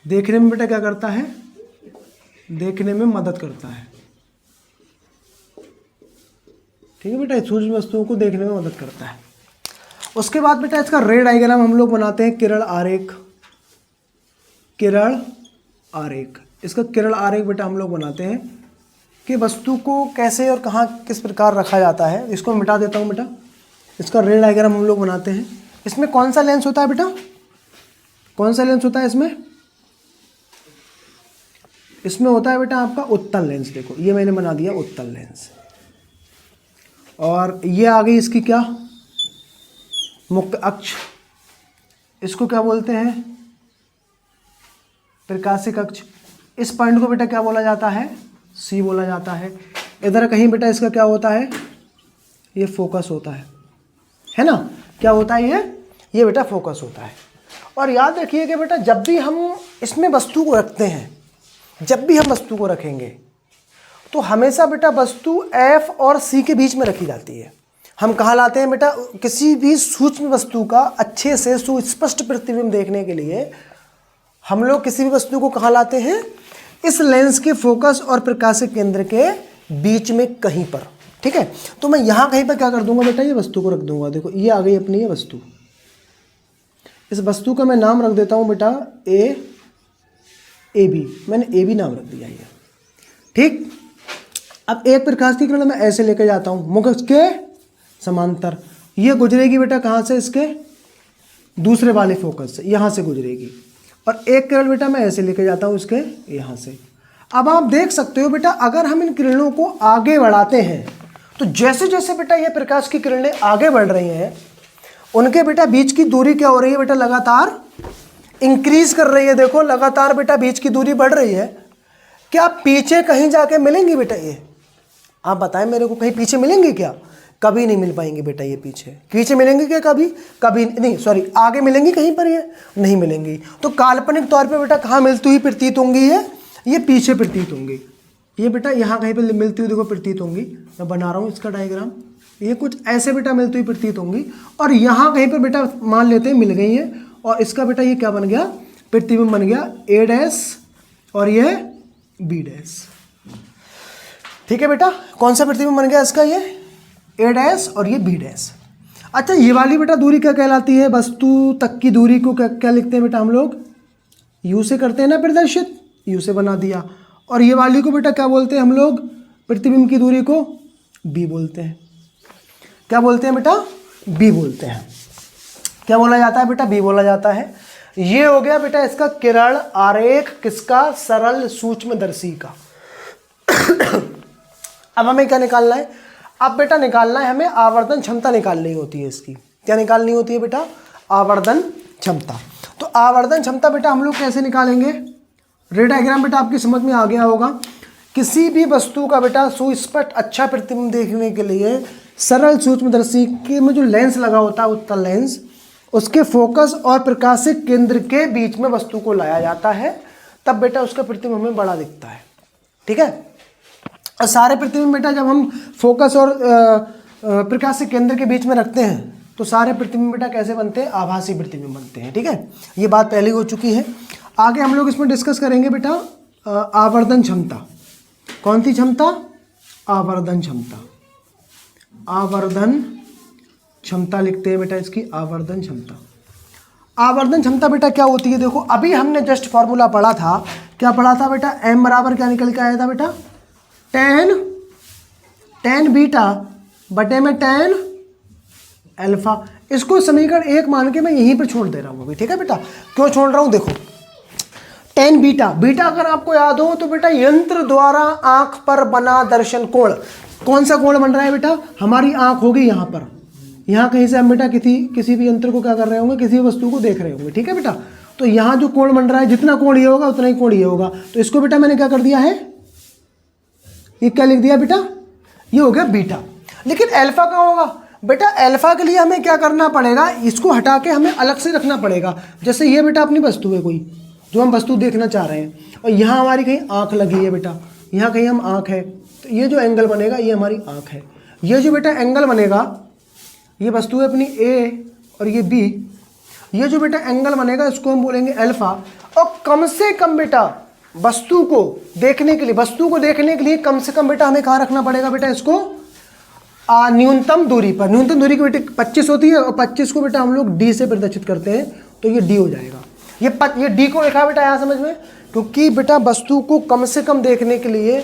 बेटा क्या करता है, देखने में मदद करता है। ठीक है बेटा, सूक्ष्म वस्तुओं को देखने में मदद करता है। उसके बाद बेटा इसका रे डायग्राम हम लोग बनाते हैं, किरण आरेख। इसका किरण आरेख बेटा हम लोग बनाते हैं कि वस्तु को कैसे और कहाँ किस प्रकार रखा जाता है। इसको मिटा देता हूँ बेटा। इसका रे डायग्राम हम लोग बनाते हैं। इसमें कौन सा लेंस होता है बेटा, कौन सा लेंस होता है इसमें होता है बेटा आपका उत्तल लेंस। देखो ये मैंने बना दिया उत्तल लेंस, और ये आ गई इसकी क्या, मुख्य अक्ष। इसको क्या बोलते हैं, प्रकाशिक अक्ष। इस पॉइंट को बेटा क्या बोला जाता है, सी बोला जाता है। इधर कहीं बेटा इसका क्या होता है, ये फोकस होता है ना, क्या होता है ये बेटा फोकस होता है। और याद रखिए कि बेटा जब भी हम इसमें वस्तु को रखते हैं, जब भी हम वस्तु को रखेंगे तो हमेशा बेटा वस्तु F और C के बीच में रखी जाती है। हम कहाँ लाते हैं बेटा, किसी भी सूक्ष्म वस्तु का अच्छे से सुस्पष्ट प्रतिबिंब देखने के लिए हम लोग किसी भी वस्तु को कहाँ लाते हैं, इस लेंस के फोकस और प्रकाशिक केंद्र के बीच में कहीं पर। ठीक है, तो मैं यहाँ कहीं पर क्या कर दूंगा बेटा, ये वस्तु को रख दूंगा। देखो ये आ गई अपनी ये वस्तु। इस वस्तु का मैं नाम रख देता हूँ बेटा ए बी। मैंने ए बी नाम रख दिया ये। ठीक, अब एक प्रकाश की किरण मैं ऐसे लेकर जाता हूँ मुख के समांतर। ये गुजरेगी बेटा कहाँ से, इसके दूसरे वाले फोकस से, यहाँ से गुजरेगी। और एक किरण बेटा मैं ऐसे लेकर जाता हूँ इसके यहाँ से। अब आप देख सकते हो बेटा, अगर हम इन किरणों को आगे बढ़ाते हैं तो जैसे जैसे बेटा ये प्रकाश की किरणें आगे बढ़ रही हैं, उनके बेटा बीच की दूरी क्या हो रही है बेटा, लगातार इंक्रीज कर रही है। देखो लगातार बेटा बीच की दूरी बढ़ रही है। क्या पीछे कहीं जाके मिलेंगी बेटा ये, आप बताएं मेरे को, कहीं पीछे मिलेंगी क्या, कभी नहीं मिल पाएंगी बेटा। ये पीछे मिलेंगी क्या, कभी नहीं, सॉरी आगे मिलेंगी कहीं पर, ये नहीं मिलेंगी। तो काल्पनिक तौर पे बेटा कहाँ मिलती हुई प्रतीत होंगी, ये पीछे प्रतीत होंगी। ये बेटा यहाँ कहीं पर मिलती हुई देखो प्रतीत होंगी। मैं बना रहा हूँ इसका डायग्राम। ये कुछ ऐसे बेटा मिलती हुई प्रतीत होंगी, और यहाँ कहीं पर बेटा मान लेते हैं मिल गई है, और इसका बेटा ये क्या बन गया, प्रतिबिंब बन गया ए डैश और ये बी डैश। ठीक है बेटा, कौन सा प्रतिबिंब बन गया इसका, ये ए डैश और ये बी डैश। अच्छा, ये वाली बेटा दूरी क्या कहलाती है, वस्तु तक की दूरी को क्या लिखते हैं बेटा हम लोग, यू से करते हैं ना प्रदर्शित, यू से बना दिया। और ये वाली को बेटा क्या बोलते हैं हम लोग, प्रतिबिंब की दूरी को बी बोलते हैं। क्या बोलते हैं बेटा, बी बोलते हैं। क्या बोला जाता है बेटा, बी बोला जाता है। ये हो गया बेटा इसका किरण आरेख, किसका, सरल सूक्ष्मदर्शी का। अब हमें क्या निकालना है, अब बेटा निकालना है हमें आवर्धन क्षमता निकालनी होती है इसकी। क्या निकालनी होती है बेटा, आवर्धन क्षमता। तो आवर्धन क्षमता बेटा हम लोग कैसे निकालेंगे, रे डायग्राम बेटा आपकी समझ में आ गया होगा। किसी भी वस्तु का बेटा सुस्पष्ट अच्छा प्रतिबिंब देखने के लिए सरल सूक्ष्मदर्शी के में जो लेंस लगा होता है उत्तल लेंस, उसके फोकस और प्रकाशिक केंद्र के बीच में वस्तु को लाया जाता है, तब बेटा उसका प्रतिबिंब हमें बड़ा दिखता है। ठीक है, और सारे प्रतिबिंब बेटा जब हम फोकस और प्रकाशिक केंद्र के बीच में रखते हैं तो सारे प्रतिबिंब बेटा कैसे बनते हैं, आभासी प्रतिबिंब बनते हैं। ठीक है, ये बात पहले हो चुकी है। आगे हम लोग इसमें डिस्कस करेंगे बेटा आवर्धन क्षमता। कौन सी क्षमता, आवर्धन क्षमता। आवर्धन क्षमता लिखते हैं बेटा इसकी, आवर्धन क्षमता। आवर्धन क्षमता बेटा क्या होती है, देखो अभी हमने जस्ट फॉर्मूला पढ़ा था। क्या पढ़ा था बेटा, m बराबर क्या निकल के आया था बेटा, tan बीटा बटे में tan अल्फा। इसको समीकरण 1 मान के मैं यहीं पर छोड़ दे रहा हूँ अभी। ठीक है बेटा, क्यों छोड़ रहा हूँ, देखो tan बीटा अगर आपको याद हो तो बेटा यंत्र द्वारा आंख पर बना दर्शन कोण। कौन सा कोण बन रहा है बेटा, हमारी आंख होगी यहाँ पर, यहाँ कहीं से हम बेटा किसी भी यंत्र को क्या कर रहे होंगे, किसी भी वस्तु को देख रहे होंगे। ठीक है बेटा, तो यहाँ जो कोण बन रहा है, जितना कोण ये होगा उतना ही कोण ये होगा। तो इसको बेटा मैंने क्या कर दिया है, ये क्या लिख दिया बेटा, ये हो गया बीटा। लेकिन अल्फा का होगा बेटा, अल्फा के लिए हमें क्या करना पड़ेगा, इसको हटा के हमें अलग से रखना पड़ेगा। जैसे ये बेटा अपनी वस्तु है कोई, जो हम वस्तु देखना चाह रहे हैं, और यहाँ हमारी कहीं आंख लगी है बेटा, यहाँ कहीं हम आँख है, तो ये जो एंगल बनेगा ये हमारी आँख है। ये जो बेटा एंगल बनेगा, ये वस्तु है अपनी ए और ये बी, ये जो बेटा एंगल बनेगा इसको हम बोलेंगे अल्फा। और कम से कम बेटा वस्तु को देखने के लिए कम से कम बेटा हमें कहाँ रखना पड़ेगा बेटा इसको, न्यूनतम दूरी पर। न्यूनतम दूरी की बेटे 25 होती है, और 25 को बेटा हम लोग डी से प्रदर्शित करते हैं, तो ये डी हो जाएगा। ये डी को लिखा बेटा यहाँ समझ में, क्योंकि बेटा वस्तु को कम से कम देखने के लिए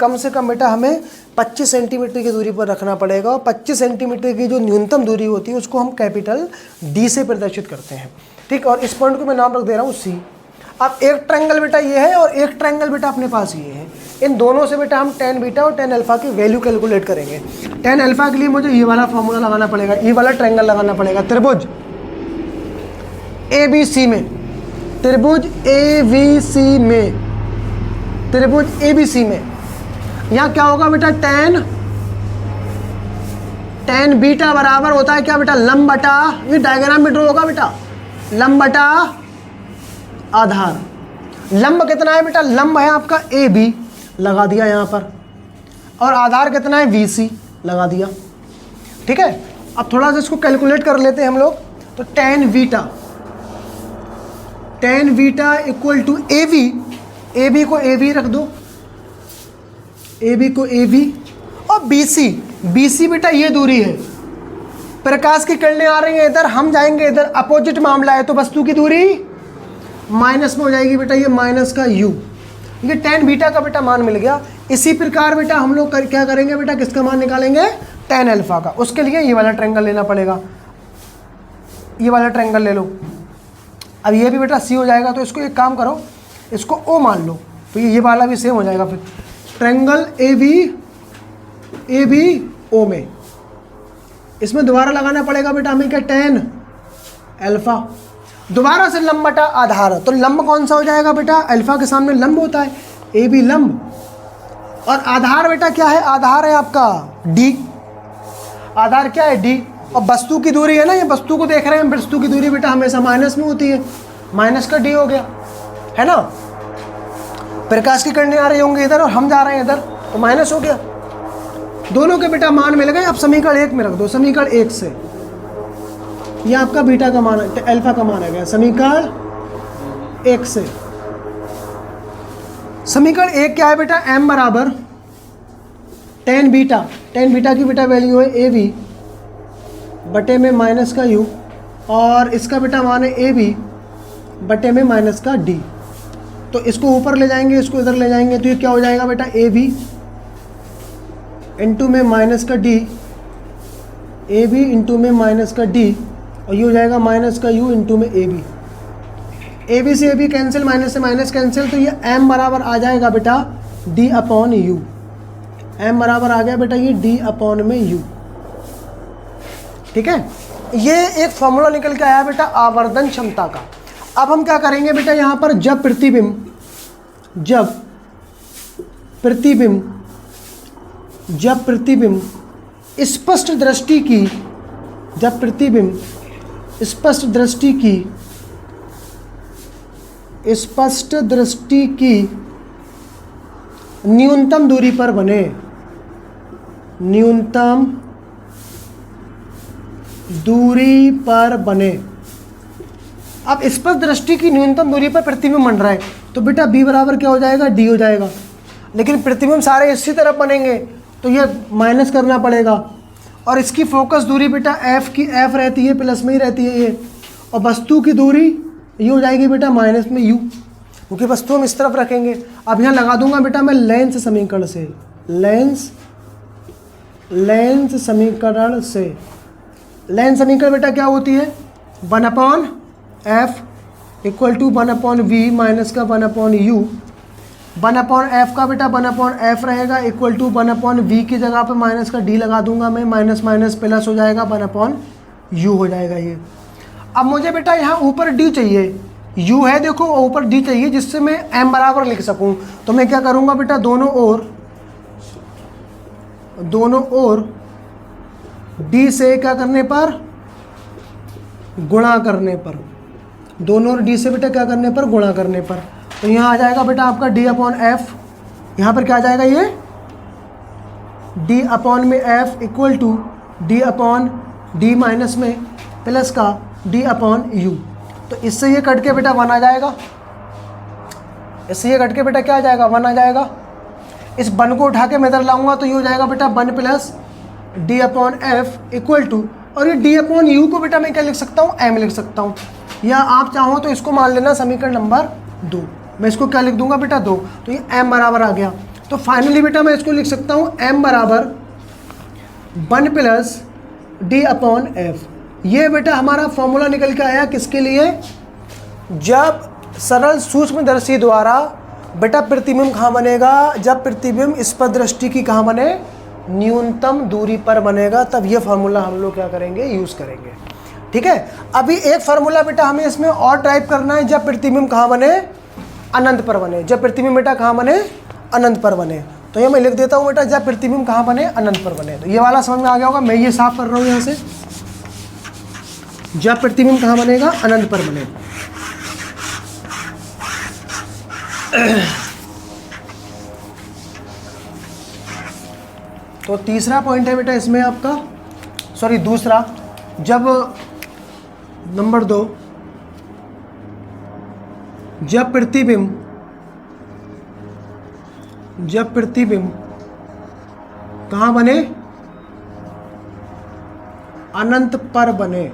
कम से कम बेटा हमें 25 सेंटीमीटर की दूरी पर रखना पड़ेगा, और 25 सेंटीमीटर की जो न्यूनतम दूरी होती है उसको हम कैपिटल डी से प्रदर्शित करते हैं। ठीक, और इस पॉइंट को मैं नाम रख दे रहा हूँ सी। अब एक ट्रायंगल बेटा ये है और एक ट्रायंगल बेटा अपने पास ये है। इन दोनों से बेटा हम tan बीटा और tan अल्फा की वैल्यू कैलकुलेट करेंगे। tan अल्फा के लिए मुझे ये वाला फॉर्मूला लगाना पड़ेगा, ये वाला ट्रायंगल लगाना पड़ेगा। त्रिभुज ABC में, त्रिभुज ABC में यहाँ क्या होगा बेटा, tan बीटा बराबर होता है क्या बेटा, लंब बटा, ये डायग्राम में ड्रॉ होगा बेटा, लंब बटा आधार। लंब कितना है बेटा, लंब है आपका AB, लगा दिया यहाँ पर, और आधार कितना है VC, लगा दिया। ठीक है, अब थोड़ा सा इसको कैलकुलेट कर लेते हैं हम लोग। तो tan beta equal to AB को AB रख दो, AB को AB, और BC बेटा ये दूरी है, प्रकाश की किरणें आ रही हैं इधर, हम जाएंगे इधर, अपोजिट मामला है, तो वस्तु की दूरी माइनस में हो जाएगी बेटा, ये माइनस का U। ये tan बीटा का बेटा मान मिल गया। इसी प्रकार बेटा हम लोग क्या करेंगे बेटा, किसका मान निकालेंगे, tan अल्फा का। उसके लिए ये वाला ट्रायंगल लेना पड़ेगा, ये वाला ट्रायंगल ले लो। अब ये भी बेटा C हो जाएगा, तो इसको एक काम करो, इसको O मान लो, तो ये वाला भी सेम हो जाएगा। फिर ट्रायंगल AB O में, इसमें दोबारा लगाना पड़ेगा बेटा हमें क्या, tan अल्फा। दोबारा से लंब बटा आधार, तो लंब कौन सा हो जाएगा बेटा, अल्फा के सामने लंब होता है, AB लंब, और आधार बेटा क्या है, आधार है आपका D, आधार क्या है D, और वस्तु की दूरी है ना, ये वस्तु को देख रहे हैं, वस्तु की दूरी बेटा हमेशा माइनस में होती है, माइनस का D हो गया, है ना। प्रकाश की किरणें आ रही होंगी इधर और हम जा रहे हैं इधर, तो माइनस हो गया। दोनों के बेटा मान मिल गए। अब समीकरण 1 में रख दो, समीकरण 1 से ये आपका बीटा का मान, अल्फा का मान आ गया। समीकरण 1 से, समीकरण 1 क्या है बेटा, m बराबर tan बीटा की बेटा वैल्यू है AB बटे में माइनस का U, और इसका बेटा मान है AB बटे में माइनस का D। तो इसको ऊपर ले जाएंगे, इसको इधर ले जाएंगे, तो ये क्या हो जाएगा बेटा, AB इंटू में माइनस का D, AB इंटू में माइनस का D, और ये हो जाएगा माइनस का U इंटू में AB। AB से AB कैंसिल, माइनस से माइनस कैंसिल, तो ये m बराबर आ जाएगा बेटा D अपॉन U। m बराबर आ गया बेटा ये D अपॉन में U। ठीक है, ये एक फॉर्मूला निकल के आया बेटा आवर्धन क्षमता का। अब हम क्या करेंगे बेटा, यहाँ पर जब प्रतिबिंब स्पष्ट दृष्टि की न्यूनतम दूरी पर बने, अब स्पष्ट दृष्टि की न्यूनतम दूरी पर प्रतिबिंब बन रहा है, तो बेटा B बराबर क्या हो जाएगा, D हो जाएगा। लेकिन प्रतिबिंब सारे इसी तरफ बनेंगे, तो ये माइनस करना पड़ेगा, और इसकी फोकस दूरी बेटा F रहती है, प्लस में ही रहती है ये, और वस्तु की दूरी ये हो जाएगी बेटा माइनस में U, क्योंकि वस्तु हम इस तरफ रखेंगे। अब यहाँ लगा दूंगा बेटा मैं लेंस समीकरण से, लेंस समीकरण बेटा क्या होती है, 1/f equal to 1/v minus का 1/u, 1/f का बेटा 1/f रहेगा इक्वल टू 1/v की जगह पे माइनस का d लगा दूंगा मैं, माइनस माइनस प्लस हो जाएगा 1/u हो जाएगा ये। अब मुझे बेटा यहाँ ऊपर d चाहिए, u है देखो, ऊपर d चाहिए जिससे मैं m बराबर लिख सकूँ। तो मैं क्या करूँगा बेटा, दोनों ओर d से क्या करने पर, गुणा करने पर, दोनों ओर d से बेटा क्या करने पर, गुणा करने पर, तो यहाँ आ जाएगा बेटा आपका d अपॉन f यहाँ पर क्या आ जाएगा, ये डी अपॉन में F equal to D upon D minus में प्लस का डी अपॉन यू। तो इससे ये कट के बेटा 1 आ जाएगा, इससे ये कट के बेटा क्या आ जाएगा, 1 आ जाएगा। इस 1 को उठा के मैं इधर लाऊंगा तो ये हो जाएगा बेटा 1 plus D upon F equal to, और ये डी अपॉन यू को बेटा मैं क्या लिख सकता हूँ, एम लिख सकता हूँ, या आप चाहो तो इसको मान लेना समीकरण नंबर 2। मैं इसको क्या लिख दूंगा बेटा 2, तो ये m बराबर आ गया। तो फाइनली बेटा मैं इसको लिख सकता हूँ m बराबर 1 प्लस डी अपॉन एफ। ये बेटा हमारा फॉर्मूला निकल के आया किसके लिए, जब सरल सूक्ष्मदर्शी द्वारा बेटा प्रतिबिंब कहाँ बनेगा, जब प्रतिबिंब स्पर्शदृष्टि की कहाँ बने, न्यूनतम दूरी पर बनेगा, तब ये फार्मूला हम लोग क्या करेंगे, यूज़ करेंगे। ठीक है, अभी एक फार्मूला बेटा हमें इसमें और टाइप करना है, जब प्रतिबिंब कहाँ बने, अनंत पर बने। जब प्रतिबिंब बेटा कहाँ बने, अनंत पर बने। तो ये मैं लिख देता हूँ बेटा, जब प्रतिबिंब कहाँ बने, अनंत पर बने। तो ये वाला समझ में आ गया होगा, मैं ये साफ कर रहा हूँ यहाँ से, जब प्रतिबिंब कहाँ बनेगा, अनंत पर बने। तो तीसरा पॉइंट है बेटा इसमें आपका, सॉरी दूसरा, जब नंबर 2, जब प्रतिबिंब कहाँ बने, अनंत पर बने।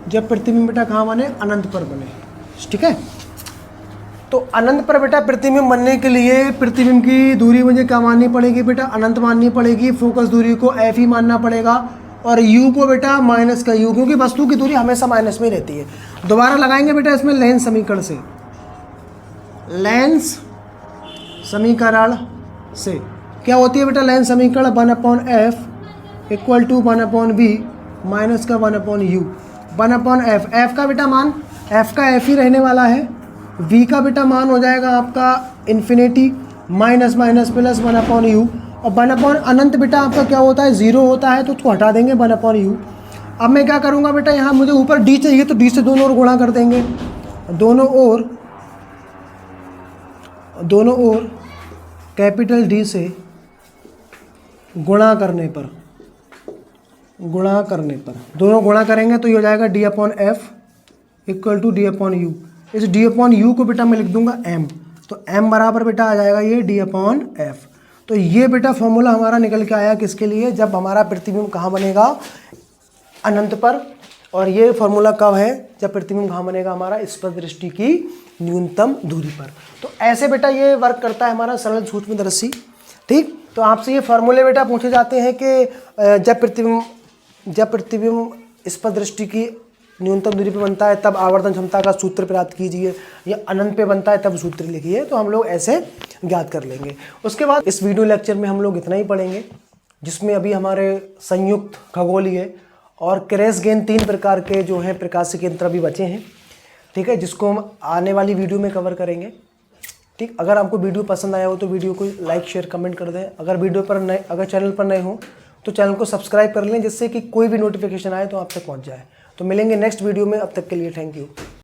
जब प्रतिबिंब बेटा कहाँ बने, अनंत पर बने। ठीक है, तो अनंत पर बेटा प्रतिबिंब बनने के लिए प्रतिबिंब की दूरी मुझे क्या माननी पड़ेगी बेटा, अनंत माननी पड़ेगी। फोकस दूरी को एफ ही मानना पड़ेगा, और यू को बेटा माइनस का यू, क्योंकि वस्तु की दूरी हमेशा माइनस में ही रहती है। दोबारा लगाएंगे बेटा इसमें लेंस समीकरण से, लेंस समीकरण से क्या होती है बेटा, लेंस समीकरण 1/f equal to 1/v minus का 1/u, 1/f। एफ का बेटा मान, एफ का एफ ही रहने वाला है, v का बेटा मान हो जाएगा आपका infinity, minus minus plus 1/u, और 1/ अनंत बेटा आपका क्या होता है, 0 होता है, तो उसको हटा देंगे 1/u। अब मैं क्या करूँगा बेटा, यहाँ मुझे ऊपर d चाहिए तो d से दोनों ओर गुणा कर देंगे, दोनों ओर कैपिटल D से गुणा करने पर दोनों गुणा करेंगे तो ये हो जाएगा d/f इक्वल टू d/u। इस d/u को बेटा मैं लिख दूंगा m, तो m बराबर बेटा आ जाएगा ये d/f। तो ये बेटा फॉर्मूला हमारा निकल के आया किसके लिए, जब हमारा प्रतिबिंब कहाँ बनेगा, अनंत पर। और ये फॉर्मूला कब है, जब प्रतिबिंब कहाँ बनेगा, हमारा स्पर्शदृष्टि की न्यूनतम दूरी पर। तो ऐसे बेटा ये वर्क करता है हमारा सरल सूक्ष्मदर्शी। ठीक, तो आपसे ये फार्मूले बेटा पूछे जाते हैं कि जब प्रतिबिंब स्पर्शदृष्टि की न्यूनतम दूरी पे बनता है तब आवर्धन क्षमता का सूत्र प्राप्त कीजिए, या अनंत पे बनता है तब सूत्र लिखिए। तो हम लोग ऐसे ज्ञात कर लेंगे। उसके बाद इस वीडियो लेक्चर में हम लोग इतना ही पढ़ेंगे, जिसमें अभी हमारे संयुक्त खगोलीय और क्रैश गेन 3 प्रकार के जो हैं प्रकाशिक यंत्र अभी बचे हैं। ठीक है, जिसको हम आने वाली वीडियो में कवर करेंगे। ठीक, अगर आपको वीडियो पसंद आया हो तो वीडियो को लाइक शेयर कमेंट कर दें। अगर चैनल पर नए हो तो चैनल को सब्सक्राइब कर लें, जिससे कि कोई भी नोटिफिकेशन आए तो आप तक पहुंच जाए। तो मिलेंगे नेक्स्ट वीडियो में, अब तक के लिए थैंक यू।